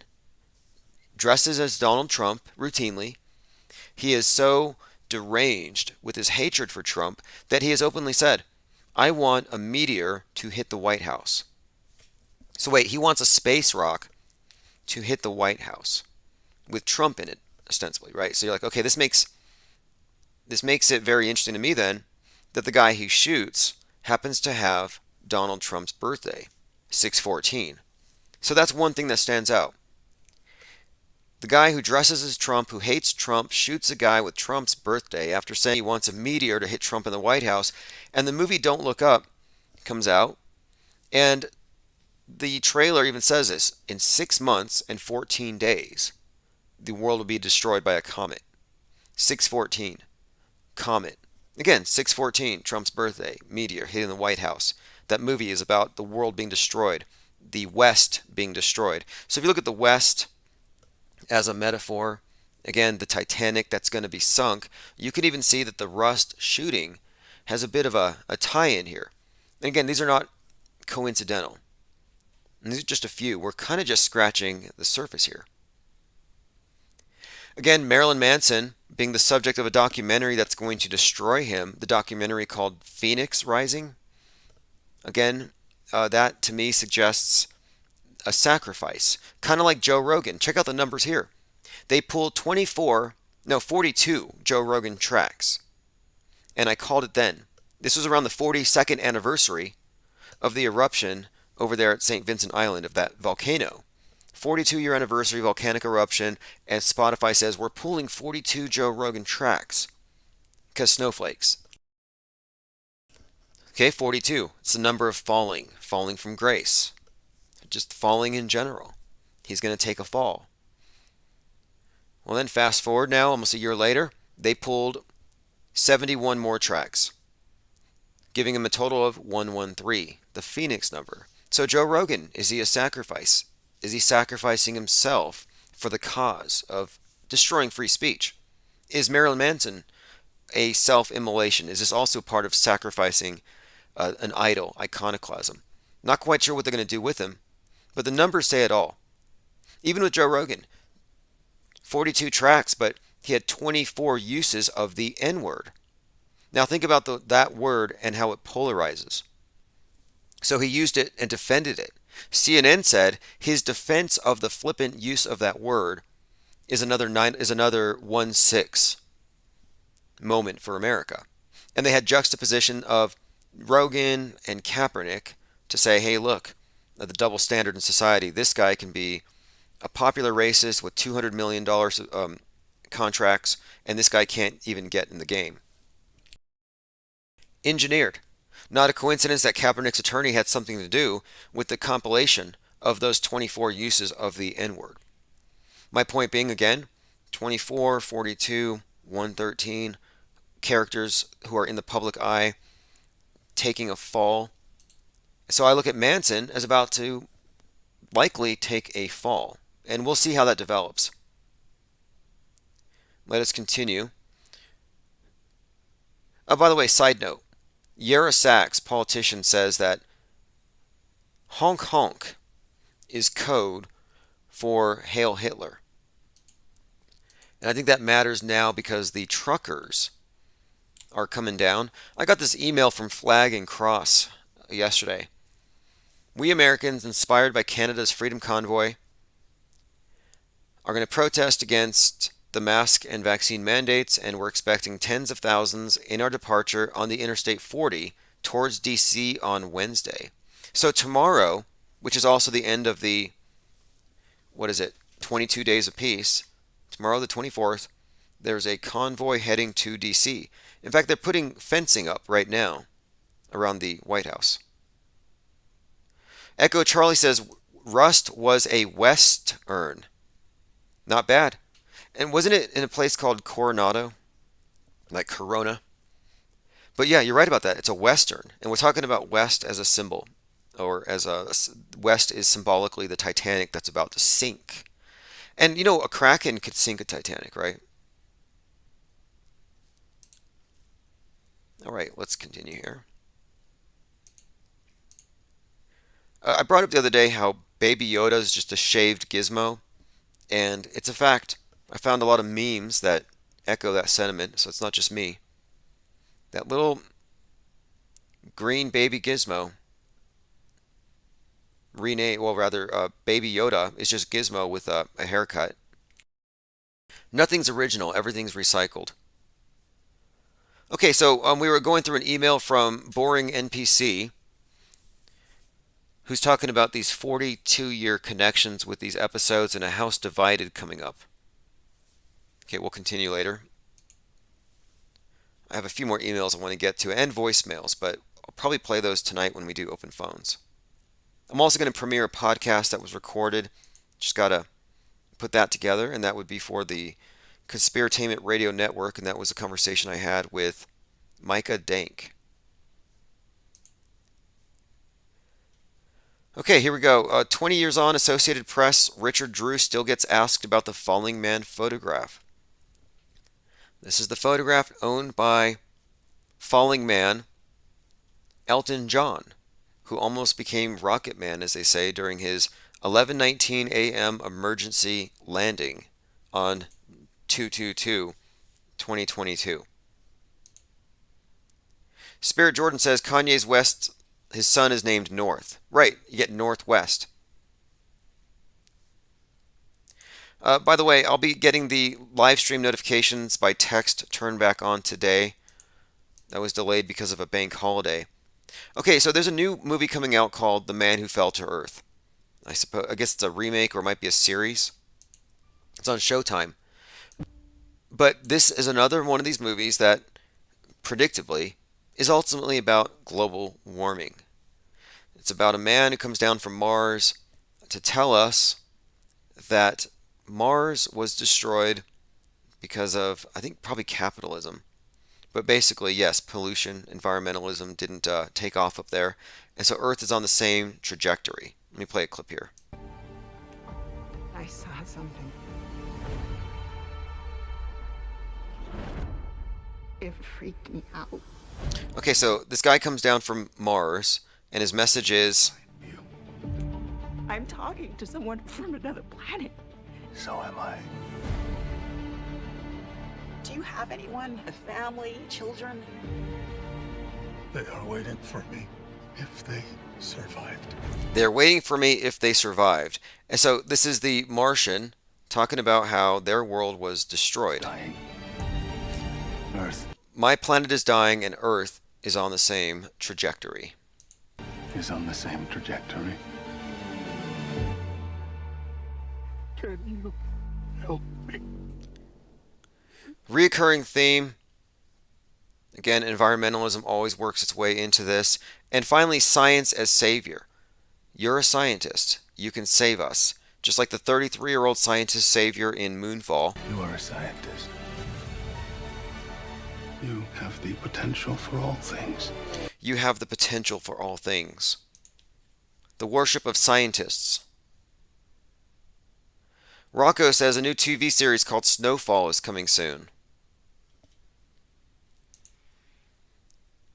S2: dresses as Donald Trump routinely. He is so deranged with his hatred for Trump that he has openly said, I want a meteor to hit the White House. So wait, he wants a space rock to hit the White House with Trump in it, ostensibly, right? So you're like, okay, this makes it very interesting to me then that the guy he shoots happens to have Donald Trump's birthday, 6/14. So that's one thing that stands out. The guy who dresses as Trump, who hates Trump, shoots a guy with Trump's birthday after saying he wants a meteor to hit Trump in the White House. And the movie Don't Look Up comes out, and the trailer even says this, in 6 months and 14 days, the world will be destroyed by a comet. 6/14, comet. Again, 6/14, Trump's birthday, meteor hitting the White House. That movie is about the world being destroyed, the West being destroyed. So if you look at the West as a metaphor, again, the Titanic that's going to be sunk, you can even see that the Rust shooting has a bit of a tie-in here. And again, these are not coincidental. And these are just a few. We're kind of just scratching the surface here. Again, Marilyn Manson being the subject of a documentary that's going to destroy him, the documentary called Phoenix Rising. Again, that to me suggests a sacrifice, kind of like Joe Rogan. Check out the numbers here. They pulled 42 Joe Rogan tracks. And I called it then. This was around the 42nd anniversary of the eruption over there at St. Vincent Island of that volcano. 42-year anniversary volcanic eruption, and Spotify says we're pulling 42 Joe Rogan tracks because snowflakes. Okay, 42. It's the number of falling from grace. Just falling in general. He's going to take a fall. Well, then fast forward now, almost a year later, they pulled 71 more tracks, giving him a total of 113, the Phoenix number. So Joe Rogan, is he a sacrifice? Is he sacrificing himself for the cause of destroying free speech? Is Marilyn Manson a self-immolation? Is this also part of sacrificing an idol, iconoclasm? Not quite sure what they're going to do with him, but the numbers say it all. Even with Joe Rogan, 42 tracks, but he had 24 uses of the N-word. Now think about that word and how it polarizes. So he used it and defended it. CNN said his defense of the flippant use of that word is another 1/6 moment for America. And they had juxtaposition of Rogan and Kaepernick to say, hey, look, the double standard in society. This guy can be a popular racist with $200 million contracts, and this guy can't even get in the game. Engineered. Not a coincidence that Kaepernick's attorney had something to do with the compilation of those 24 uses of the N-word. My point being, again, 24, 42, 113 characters who are in the public eye taking a fall. So I look at Manson as about to likely take a fall, and we'll see how that develops. Let us continue. Oh, by the way, side note, Yara Sachs, politician, says that honk honk is code for Hail Hitler. And I think that matters now because the truckers are coming down. I got this email from Flag and Cross yesterday. We Americans, inspired by Canada's Freedom Convoy, are going to protest against the mask and vaccine mandates, and we're expecting tens of thousands in our departure on the Interstate 40 towards DC on Wednesday. So tomorrow, which is also the end of the, 22 days of peace, tomorrow the 24th, there's a convoy heading to DC. In fact, they're putting fencing up right now around the White House. Echo Charlie says, Rust was a Western. Not bad. And wasn't it in a place called Coronado? Like Corona? But yeah, you're right about that. It's a Western. And we're talking about West as a symbol. Or as a West is symbolically the Titanic that's about to sink. And you know, a Kraken could sink a Titanic, right? All right, let's continue here. I brought up the other day how Baby Yoda is just a shaved gizmo. And it's a fact. I found a lot of memes that echo that sentiment, so it's not just me. That little green baby gizmo, Baby Yoda, is just Gizmo with a haircut. Nothing's original, everything's recycled. Okay, so we were going through an email from Boring NPC, who's talking about these 42-year connections with these episodes and a house divided coming up. Okay, we'll continue later. I have a few more emails I want to get to and voicemails, but I'll probably play those tonight when we do open phones. I'm also going to premiere a podcast that was recorded. Just got to put that together, and that would be for the Conspiratainment Radio Network, and that was a conversation I had with Micah Dank. Okay, here we go. 20 years on, Associated Press, Richard Drew still gets asked about the falling man photograph. This is the photograph owned by falling man Elton John, who almost became ROCKETMAN, as they say, during his 11:19 a.m. emergency landing on 2/22/2022. Spirit Jordan says Kanye's West, his son is named North. Right, you get Northwest. By the way, I'll be getting the live stream notifications by text turned back on today. That was delayed because of a bank holiday. Okay, so there's a new movie coming out called The Man Who Fell to Earth. I guess it's a remake or it might be a series. It's on Showtime. But this is another one of these movies that, predictably, is ultimately about global warming. It's about a man who comes down from Mars to tell us that Mars was destroyed because of, I think, probably capitalism. But basically, yes, pollution, environmentalism didn't take off up there. And so Earth is on the same trajectory. Let me play a clip here.
S11: I saw something. It freaked me out.
S2: Okay, so this guy comes down from Mars, and his message is...
S11: I'm talking to someone from another planet.
S12: So am I.
S11: Do you have anyone? A family? Children?
S12: They are waiting for me if they survived.
S2: They're waiting for me if they survived. And so this is the Martian talking about how their world was destroyed.
S12: Dying. Earth
S2: My planet is dying and Earth is on the same trajectory.
S12: is on the same trajectory. Can you help me?
S2: Reoccurring theme. Again, environmentalism always works its way into this. And finally, science as savior. You're a scientist. You can save us. Just like the 33-year-old scientist savior in Moonfall.
S12: You are a scientist. You have the potential for all things.
S2: You have the potential for all things. The worship of scientists. Rocco says a new TV series called Snowfall is coming soon.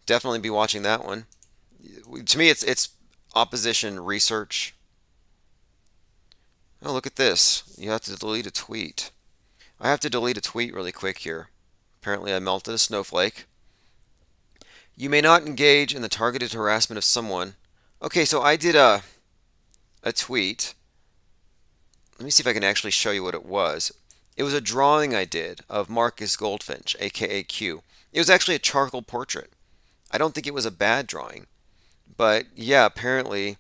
S2: Definitely be watching that one. To me, it's opposition research. Oh, look at this. You have to delete a tweet. I have to delete a tweet really quick here. Apparently I melted a snowflake. You may not engage in the targeted harassment of someone. Okay, so I did a tweet. Let me see if I can actually show you what it was. It was a drawing I did of Marcus Goldfinch, aka Q. It was actually a charcoal portrait. I don't think it was a bad drawing. But yeah, apparently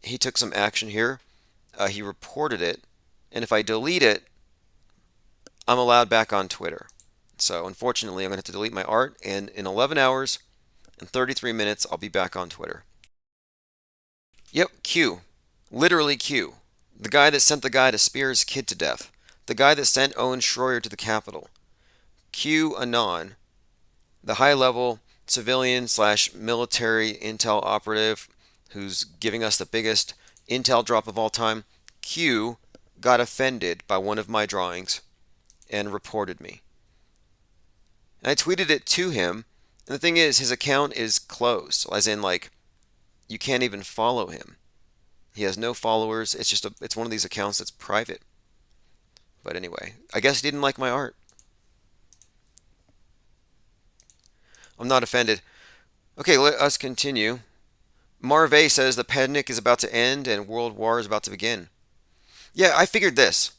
S2: he took some action here. He reported it. And if I delete it, I'm allowed back on Twitter. So unfortunately, I'm going to have to delete my art. And in 11 hours and 33 minutes, I'll be back on Twitter. Yep, Q. Literally Q. The guy that sent the guy to spear his kid to death. The guy that sent Owen Schroyer to the Capitol. Q Anon. The high-level civilian/military intel operative who's giving us the biggest intel drop of all time. Q got offended by one of my drawings and reported me. And I tweeted it to him. And the thing is, his account is closed. As in, like, you can't even follow him. He has no followers. It's just it's one of these accounts that's private. But anyway, I guess he didn't like my art. I'm not offended. Okay, let us continue. Marvey says the pandemic is about to end and World War is about to begin. Yeah, I figured this.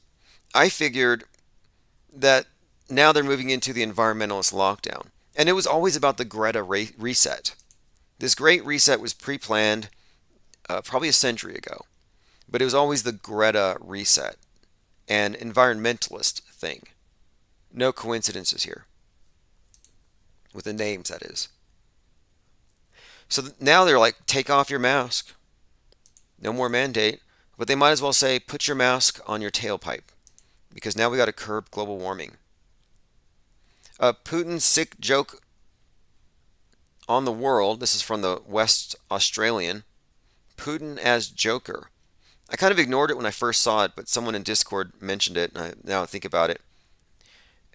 S2: I figured that now they're moving into the environmentalist lockdown. And it was always about the Greta reset. This great reset was pre-planned probably a century ago. But it was always the Greta reset. An environmentalist thing. No coincidences here. With the names, that is. So now they're like, take off your mask. No more mandate. But they might as well say, put your mask on your tailpipe. Because now we got to curb global warming. Putin's sick joke on the world. This is from the West Australian. Putin as Joker. I kind of ignored it when I first saw it, but someone in Discord mentioned it, and now I think about it.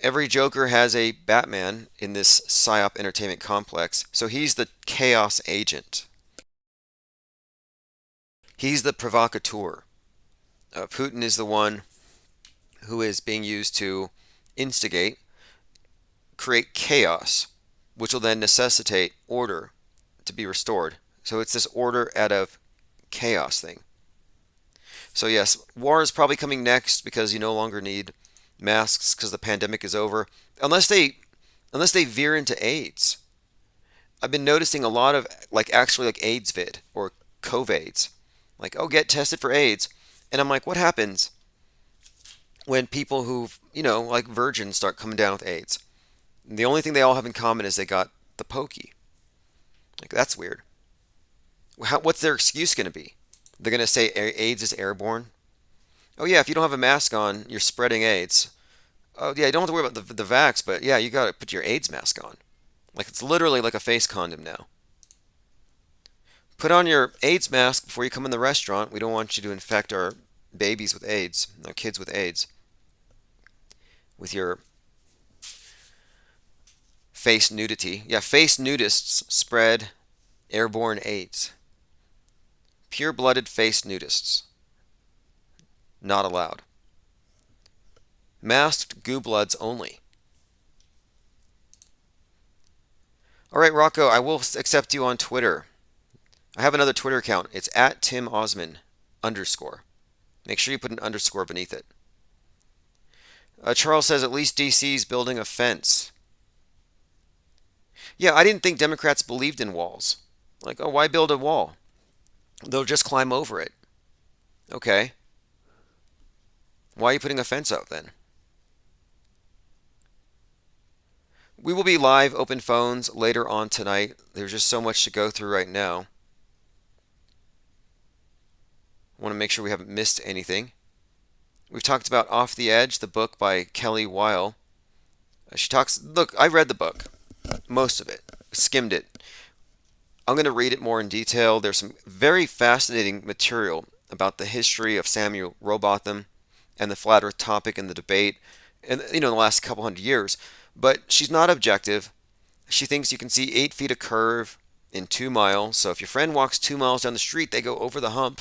S2: Every Joker has a Batman in this PSYOP entertainment complex, so he's the chaos agent. He's the provocateur. Putin is the one who is being used to instigate, create chaos, which will then necessitate order to be restored. So it's this order out of chaos thing. So yes, war is probably coming next because you no longer need masks because the pandemic is over. Unless they veer into AIDS. I've been noticing a lot of actually AIDS vid or COVIDs. Like, oh, get tested for AIDS. And I'm like, what happens when people who, like virgins start coming down with AIDS? And the only thing they all have in common is they got the pokey. Like, that's weird. What's their excuse going to be? They're going to say AIDS is airborne? Oh, yeah, if you don't have a mask on, you're spreading AIDS. Oh, yeah, you don't have to worry about the vax, but yeah, you got to put your AIDS mask on. Like, it's literally like a face condom now. Put on your AIDS mask before you come in the restaurant. We don't want you to infect our babies with AIDS, our kids with AIDS. With your face nudity. Yeah, face nudists spread airborne AIDS. Pure-blooded face nudists. Not allowed. Masked goobloods only. Alright, Rocco, I will accept you on Twitter. I have another Twitter account. It's @TimOsman_. Make sure you put an underscore beneath it. Charles says at least DC's building a fence. Yeah, I didn't think Democrats believed in walls. Like, oh, why build a wall? They'll just climb over it. Okay. Why are you putting a fence out then? We will be live open phones later on tonight. There's just so much to go through right now. I want to make sure we haven't missed anything. We've talked about Off the Edge, the book by Kelly Weil. She talks, look, I read the book, most of it, skimmed it. I'm going to read it more in detail. There's some very fascinating material about the history of Samuel Rowbotham and the flat earth topic and the debate in the last couple hundred years. But she's not objective. She thinks you can see 8 feet of curve in 2 miles. So if your friend walks 2 miles down the street, they go over the hump.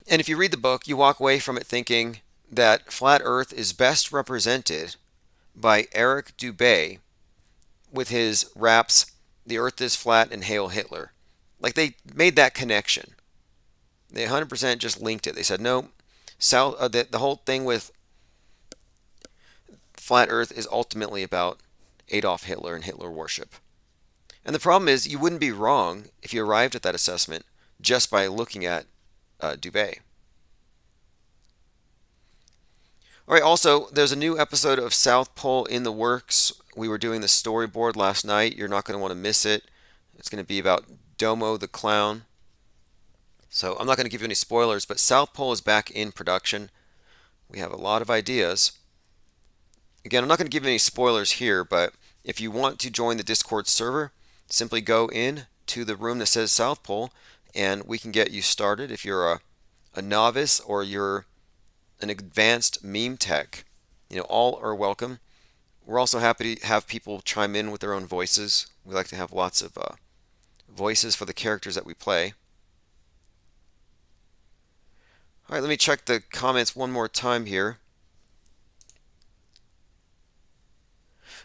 S2: And if you read the book, you walk away from it thinking that flat earth is best represented by Eric Dubay with his raps, "The Earth is Flat" and "Hail Hitler." Like, they made that connection. They 100% just linked it. They said, no, the whole thing with flat earth is ultimately about Adolf Hitler and Hitler worship. And the problem is, you wouldn't be wrong if you arrived at that assessment just by looking at Dubay. All right, also, there's a new episode of South Pole in the works. We were doing the storyboard last night. You're not going to want to miss it. It's going to be about Domo the Clown. So I'm not going to give you any spoilers, but South Pole is back in production. We have a lot of ideas. Again, I'm not going to give you any spoilers here, but if you want to join the Discord server, simply go in to the room that says South Pole, and we can get you started. If you're a novice or you're an advanced meme tech, all are welcome. We're also happy to have people chime in with their own voices. We like to have lots of voices for the characters that we play. All right, let me check the comments one more time here.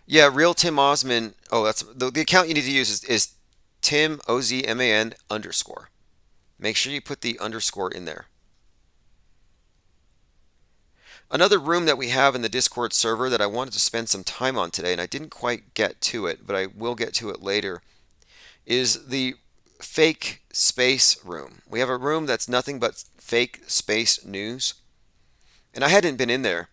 S2: Yeah, real Tim Osman. Oh, that's the account you need to use is Tim OZMAN _. Make sure you put the underscore in there. Another room that we have in the Discord server that I wanted to spend some time on today, and I didn't quite get to it, but I will get to it later, is the fake space room. We have a room that's nothing but fake space news. And I hadn't been in there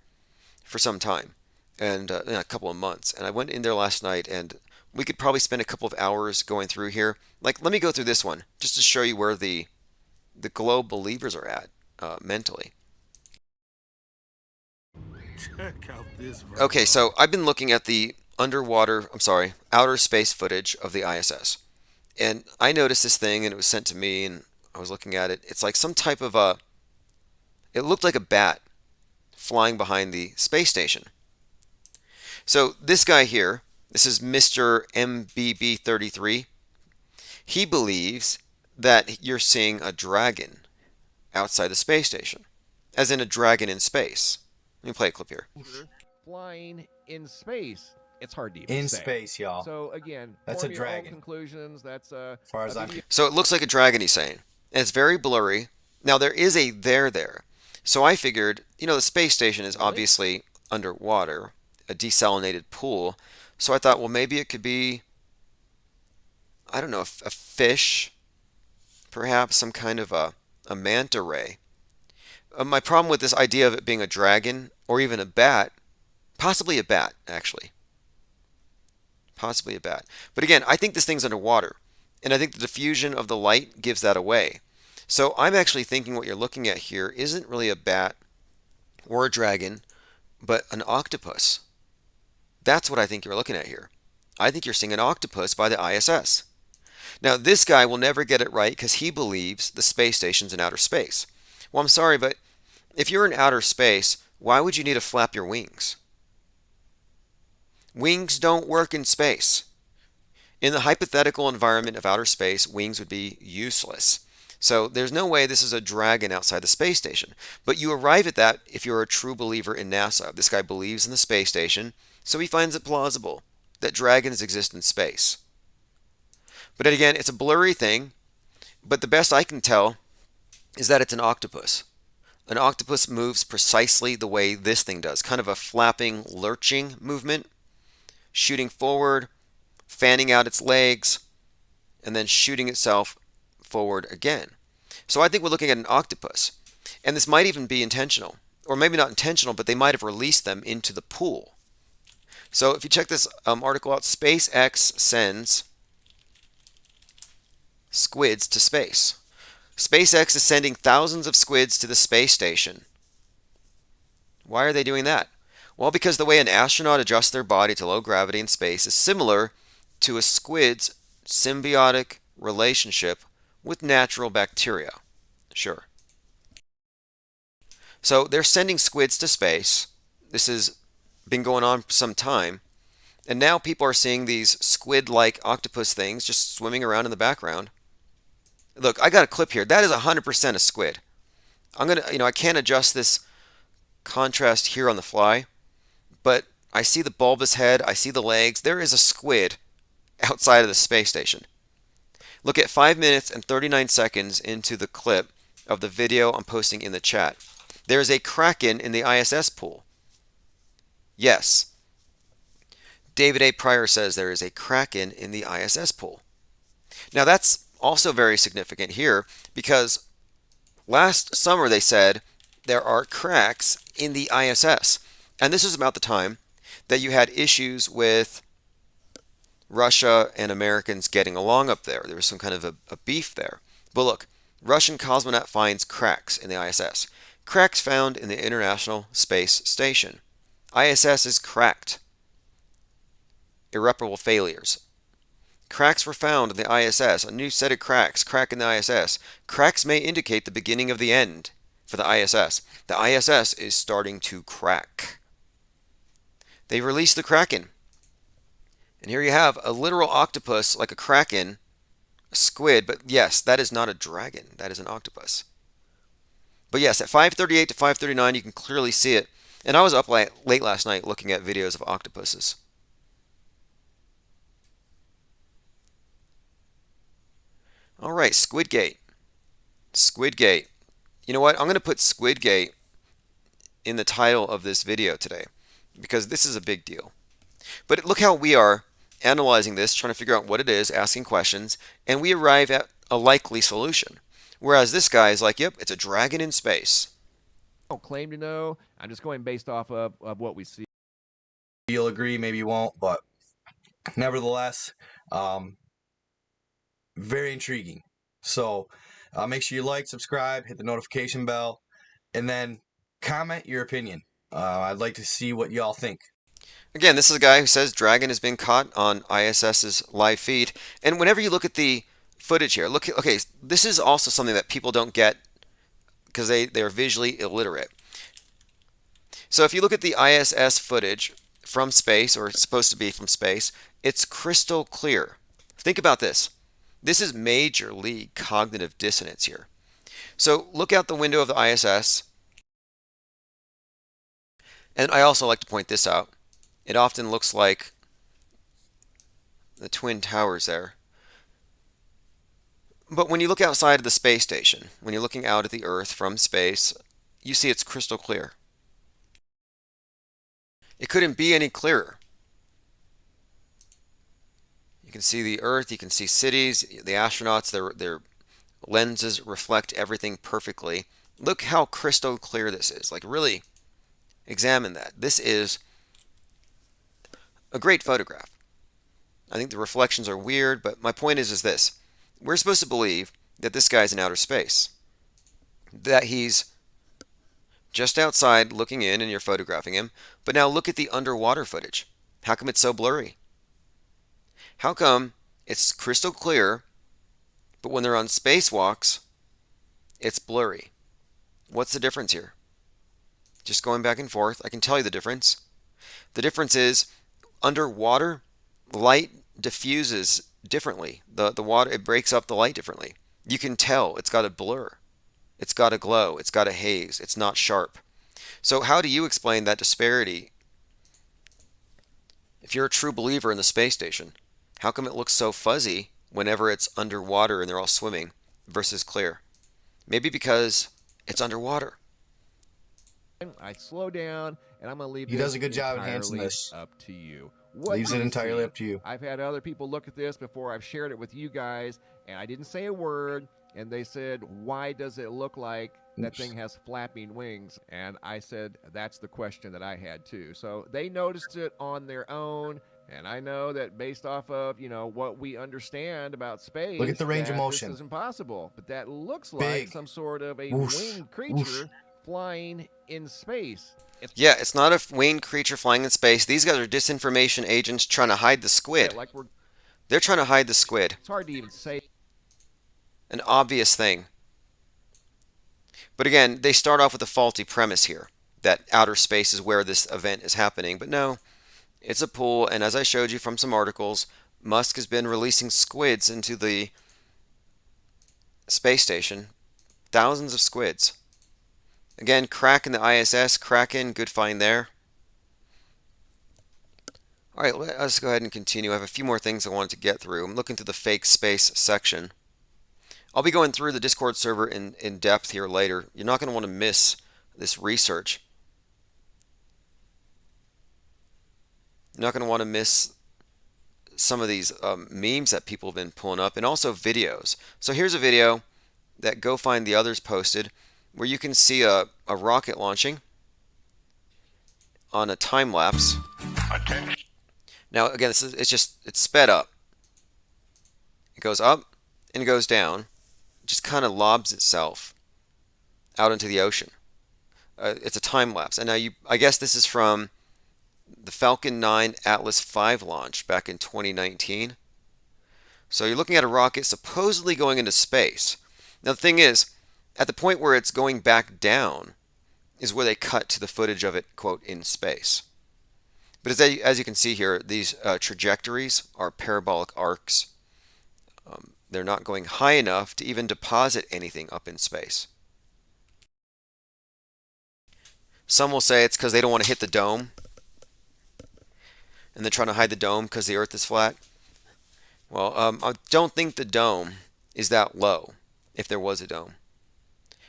S2: for some time, and in a couple of months. And I went in there last night, and we could probably spend a couple of hours going through here. Like, let me go through this one, just to show you where the globe believers are at mentally.
S12: Check out this.
S2: Okay, so I've been looking at the outer space footage of the ISS. And I noticed this thing, and it was sent to me, and I was looking at it. It's like some type of it looked like a bat flying behind the space station. So this guy here, this is Mr. MBB33. He believes that you're seeing a dragon outside the space station, as in a dragon in space. Let me play a clip here.
S13: Flying in space, it's hard to even
S14: in
S13: say.
S14: space, y'all.
S13: So again,
S14: that's a
S13: form your own
S14: dragon.
S13: Conclusions. That's
S14: as far as I'm.
S2: So it looks like a dragon, he's saying, and it's very blurry. Now there is a there. So I figured, the space station is obviously underwater, a desalinated pool. So I thought, well, maybe it could be, I don't know, a fish, perhaps some kind of a manta ray. My problem with this idea of it being a dragon or even a bat, possibly a bat, actually. Possibly a bat. But again, I think this thing's underwater, and I think the diffusion of the light gives that away. So I'm actually thinking what you're looking at here isn't really a bat or a dragon, but an octopus. That's what I think you're looking at here. I think you're seeing an octopus by the ISS. Now, this guy will never get it right because he believes the space station's in outer space. Well, I'm sorry, but if you're in outer space, why would you need to flap your wings? Wings don't work in space. In the hypothetical environment of outer space, wings would be useless. So there's no way this is a dragon outside the space station. But you arrive at that if you're a true believer in NASA. This guy believes in the space station, so he finds it plausible that dragons exist in space. But again, it's a blurry thing, but the best I can tell is that it's an octopus. An octopus moves precisely the way this thing does, kind of a flapping, lurching movement, shooting forward, fanning out its legs, and then shooting itself forward again. So I think we're looking at an octopus. And this might even be intentional. or maybe not intentional, but they might have released them into the pool. So if you check this article out, SpaceX sends squids to space. SpaceX is sending thousands of squids to the space station. Why are they doing that? Well, because the way an astronaut adjusts their body to low gravity in space is similar to a squid's symbiotic relationship with natural bacteria. Sure. So they're sending squids to space. This has been going on for some time. And now people are seeing these squid-like octopus things just swimming around in the background. Look, I got a clip here. That is 100% a squid. I'm going to, I can't adjust this contrast here on the fly, but I see the bulbous head. I see the legs. There is a squid outside of the space station. Look at 5 minutes and 39 seconds into the clip of the video I'm posting in the chat. There is a kraken in the ISS pool. Yes. David A. Pryor says there is a kraken in the ISS pool. Now that's also very significant here because last summer they said there are cracks in the ISS. And this is about the time that you had issues with Russia and Americans getting along up there. There was some kind of a beef there. But look, Russian cosmonaut finds cracks in the ISS. Cracks found in the International Space Station. ISS is cracked. Irreparable failures. Cracks were found in the ISS. A new set of cracks. Crack in the ISS. Cracks may indicate the beginning of the end for the ISS. The ISS is starting to crack. They released the kraken. And here you have a literal octopus like a kraken, a squid, but yes, that is not a dragon. That is an octopus. But yes, at 5:38 to 5:39, you can clearly see it. And I was up late last night looking at videos of octopuses. All right, Squidgate. Squidgate. You know what? I'm going to put Squidgate in the title of this video today because this is a big deal. But look how we are analyzing this, trying to figure out what it is, asking questions, and we arrive at a likely solution. Whereas this guy is like, yep, it's a dragon in space.
S13: I don't claim to know. I'm just going based off of what we see.
S14: You'll agree, maybe you won't, but nevertheless, very intriguing. So make sure you like, subscribe, hit the notification bell, and then comment your opinion. I'd like to see what y'all think.
S2: Again, this is a guy who says dragon has been caught on ISS's live feed. And whenever you look at the footage here, look, okay, this is also something that people don't get because they're visually illiterate. So if you look at the ISS footage from space, or it's supposed to be from space, it's crystal clear. Think about this. This is major league cognitive dissonance here. So look out the window of the ISS. And I also like to point this out. It often looks like the Twin Towers there. But when you look outside of the space station, when you're looking out at the Earth from space, you see it's crystal clear. It couldn't be any clearer. You can see the Earth, you can see cities, the astronauts, their lenses reflect everything perfectly. Look how crystal clear this is. Like, really examine that. This is a great photograph. I think the reflections are weird, but my point is this. We're supposed to believe that this guy's in outer space. That he's just outside looking in and you're photographing him. But now look at the underwater footage. How come it's so blurry? How come it's crystal clear, but when they're on spacewalks, it's blurry? What's the difference here? Just going back and forth, I can tell you the difference. The difference is underwater, light diffuses differently. The water, it breaks up the light differently. You can tell it's got a blur. It's got a glow. It's got a haze. It's not sharp. So how do you explain that disparity? If you're a true believer in the space station, how come it looks so fuzzy whenever it's underwater and they're all swimming versus clear? Maybe because it's underwater.
S13: I slow down, and I'm going to leave.
S14: He does a good job enhancing this.
S13: Up to you.
S14: Leaves it entirely up to you.
S13: I've had other people look at this before I've shared it with you guys, and I didn't say a word, and they said, "Why does it look like That thing has flapping wings, and I said that's the question that I had too. So they noticed it on their own, and I know that based off of, what we understand about space,
S14: Look at the range of
S13: that
S14: motion.
S13: this is impossible. But that looks like
S14: Big.
S13: some sort of a
S14: Whoosh,
S13: winged creature flying in space.
S2: Yeah, it's not a winged creature flying in space. These guys are disinformation agents trying to hide the squid.
S13: Yeah,
S2: They're trying to hide the squid.
S13: It's hard to even say.
S2: An obvious thing. But again, they start off with a faulty premise here, that outer space is where this event is happening. But no, it's a pool, and as I showed you from some articles, Musk has been releasing squids into the space station. Thousands of squids. Again, Kraken, the ISS, Kraken, good find there. Alright, let's go ahead and continue. I have a few more things I wanted to get through. I'm looking through the fake space section. I'll be going through the Discord server in depth here later. You're not going to want to miss this research. You're not going to want to miss some of these memes that people have been pulling up, and also videos. So here's a video that Go Find the Others posted where you can see a rocket launching on a time lapse. Now again, it's sped up. It goes up and it goes down. It just kind of lobs itself out into the ocean. It's a time lapse, and now I guess this is from the Falcon 9 Atlas V launch back in 2019. So you're looking at a rocket supposedly going into space. Now the thing is, at the point where it's going back down is where they cut to the footage of it, quote, in space. But as you can see here, these trajectories are parabolic arcs. They're not going high enough to even deposit anything up in space. Some will say it's because they don't want to hit the dome, and they're trying to hide the dome because the Earth is flat. Well, I don't think the dome is that low, if there was a dome.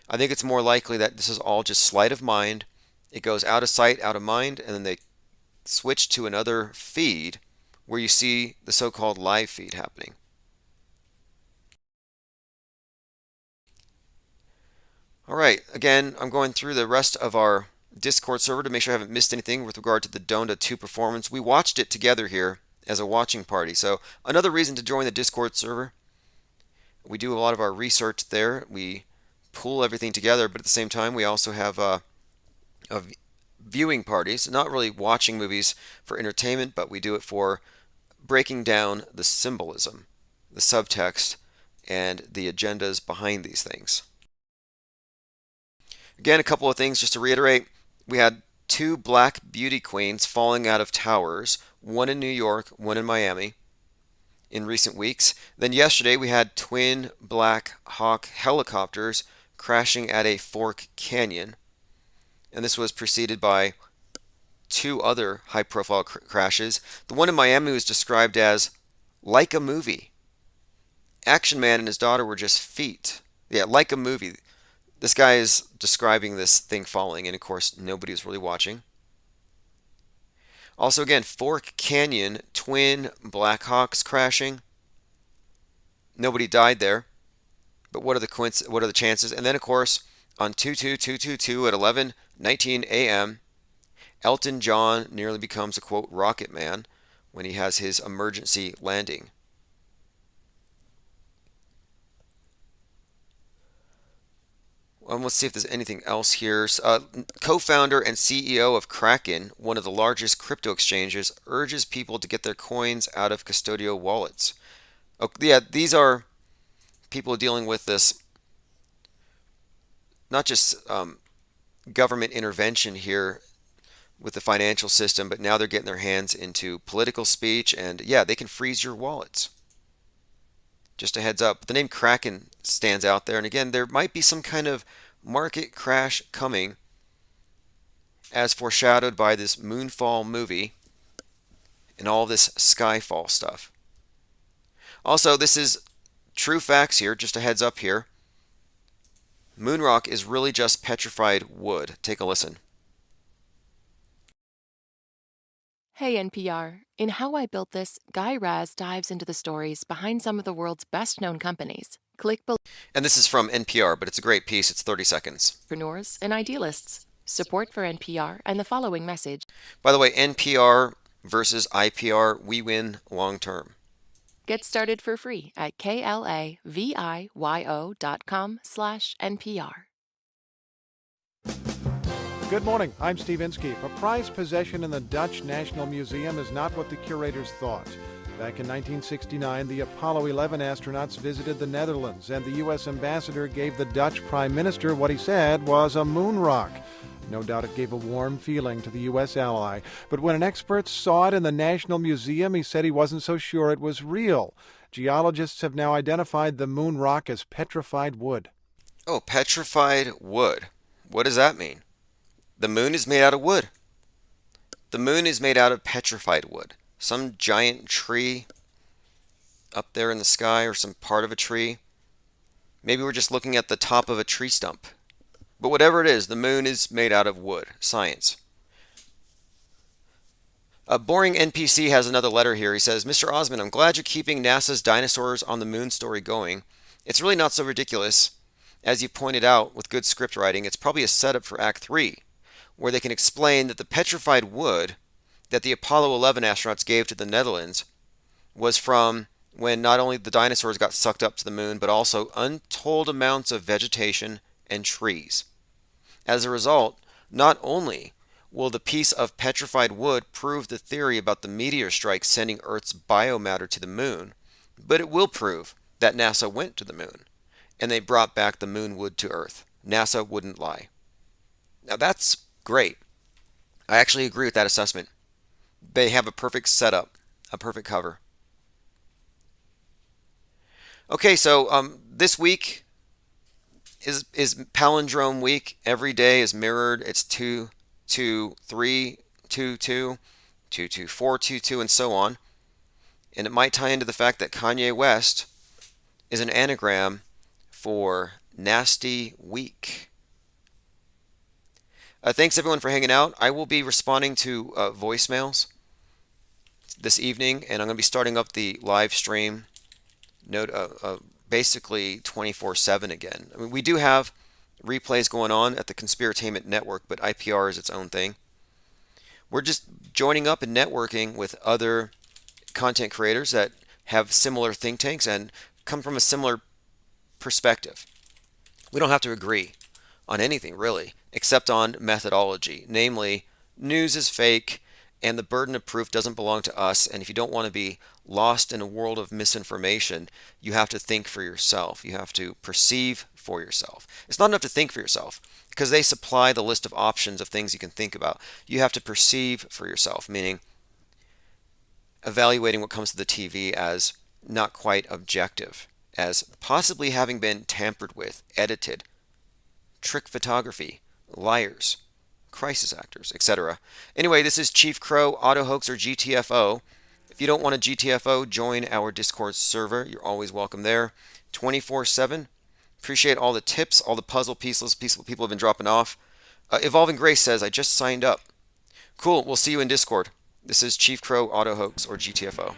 S2: I think it's more likely that this is all just sleight of mind. It goes out of sight, out of mind, and then they switch to another feed where you see the so-called live feed happening. Alright, again, I'm going through the rest of our Discord server to make sure I haven't missed anything with regard to the DONDA2 performance. We watched it together here as a watching party, so another reason to join the Discord server. We do a lot of our research there. We pull everything together, but at the same time we also have viewing parties, not really watching movies for entertainment, but we do it for breaking down the symbolism, the subtext, and the agendas behind these things. Again, a couple of things just to reiterate. We had 2 black beauty queens falling out of towers, one in New York, one in Miami, in recent weeks. Then yesterday we had twin Black Hawk helicopters crashing at a Fork Canyon. And this was preceded by 2 other high-profile crashes. The one in Miami was described as like a movie. Action Man and his daughter were just feet. Yeah, like a movie. This guy is describing this thing falling, and of course nobody was really watching. Also again, Fork Canyon, twin Black Hawks crashing. Nobody died there. But what are the chances? And then of course on 22222 at 11:19 a.m., Elton John nearly becomes a quote ROCKETMAN when he has his emergency landing. Let's see if there's anything else here. Co-founder and CEO of Kraken, one of the largest crypto exchanges, urges people to get their coins out of custodial wallets. Oh, yeah, these are people dealing with this, not just government intervention here with the financial system, but now they're getting their hands into political speech, and yeah, they can freeze your wallets. Just a heads up. The name Kraken stands out there, and again, there might be some kind of market crash coming, as foreshadowed by this Moonfall movie and all this Skyfall stuff. Also, this is true facts here, just a heads up here. Moonrock is really just petrified wood. Take a listen.
S15: Hey NPR, in How I Built This, Guy Raz dives into the stories behind some of the world's best-known companies. Click below.
S2: And this is from NPR, but it's a great piece. It's 30 seconds.
S15: Entrepreneurs and idealists. Support for NPR and the following message.
S2: By the way, NPR versus IPR, we win long term.
S15: Get started for free at klaviyo.com/NPR.
S16: Good morning, I'm Steve Inskeep. A prized possession in the Dutch National Museum is not what the curators thought. Back in 1969, the Apollo 11 astronauts visited the Netherlands, and the U.S. ambassador gave the Dutch Prime Minister what he said was a moon rock. No doubt it gave a warm feeling to the U.S. ally. But when an expert saw it in the National Museum, he said he wasn't so sure it was real. Geologists have now identified the moon rock as petrified wood.
S2: Oh, petrified wood. What does that mean? The moon is made out of wood. The moon is made out of petrified wood. Some giant tree up there in the sky, or some part of a tree. Maybe we're just looking at the top of a tree stump. But whatever it is, the moon is made out of wood. Science. A boring NPC has another letter here. He says, Mr. Osmond, I'm glad you're keeping NASA's dinosaurs on the moon story going. It's really not so ridiculous. As you pointed out, with good script writing, it's probably a setup for Act 3, where they can explain that the petrified wood that the Apollo 11 astronauts gave to the Netherlands was from when not only the dinosaurs got sucked up to the moon, but also untold amounts of vegetation and trees. As a result, not only will the piece of petrified wood prove the theory about the meteor strike sending Earth's biomatter to the moon, but it will prove that NASA went to the moon and they brought back the moon wood to Earth. NASA wouldn't lie. Now that's great. I actually agree with that assessment. They have a perfect setup, a perfect cover. Okay, so this week is palindrome week. Every day is mirrored. It's 2, 2, 3, 2, 2, 2, 2, 4, 2, 2, and so on. And it might tie into the fact that Kanye West is an anagram for nasty week. Thanks everyone for hanging out. I will be responding to voicemails this evening, and I'm going to be starting up the live stream basically 24/7 again. I mean, we do have replays going on at the Conspiratainment Network, but IPR is its own thing. We're just joining up and networking with other content creators that have similar think tanks and come from a similar perspective. We don't have to agree on anything really, except on methodology. Namely, news is fake and the burden of proof doesn't belong to us. And if you don't want to be lost in a world of misinformation, you have to think for yourself. You have to perceive for yourself. It's not enough to think for yourself because they supply the list of options of things you can think about. You have to perceive for yourself, meaning evaluating what comes to the TV as not quite objective, as possibly having been tampered with, edited, trick photography, liars, crisis actors, etc. Anyway, this is Chief Crow, Auto Hoax, or GTFO. If you don't want a GTFO, join our Discord server. You're always welcome there. 24/7. Appreciate all the tips, all the puzzle pieces people have been dropping off. Evolving Grace says, I just signed up. Cool, we'll see you in Discord. This is Chief Crow, Auto Hoax, or GTFO.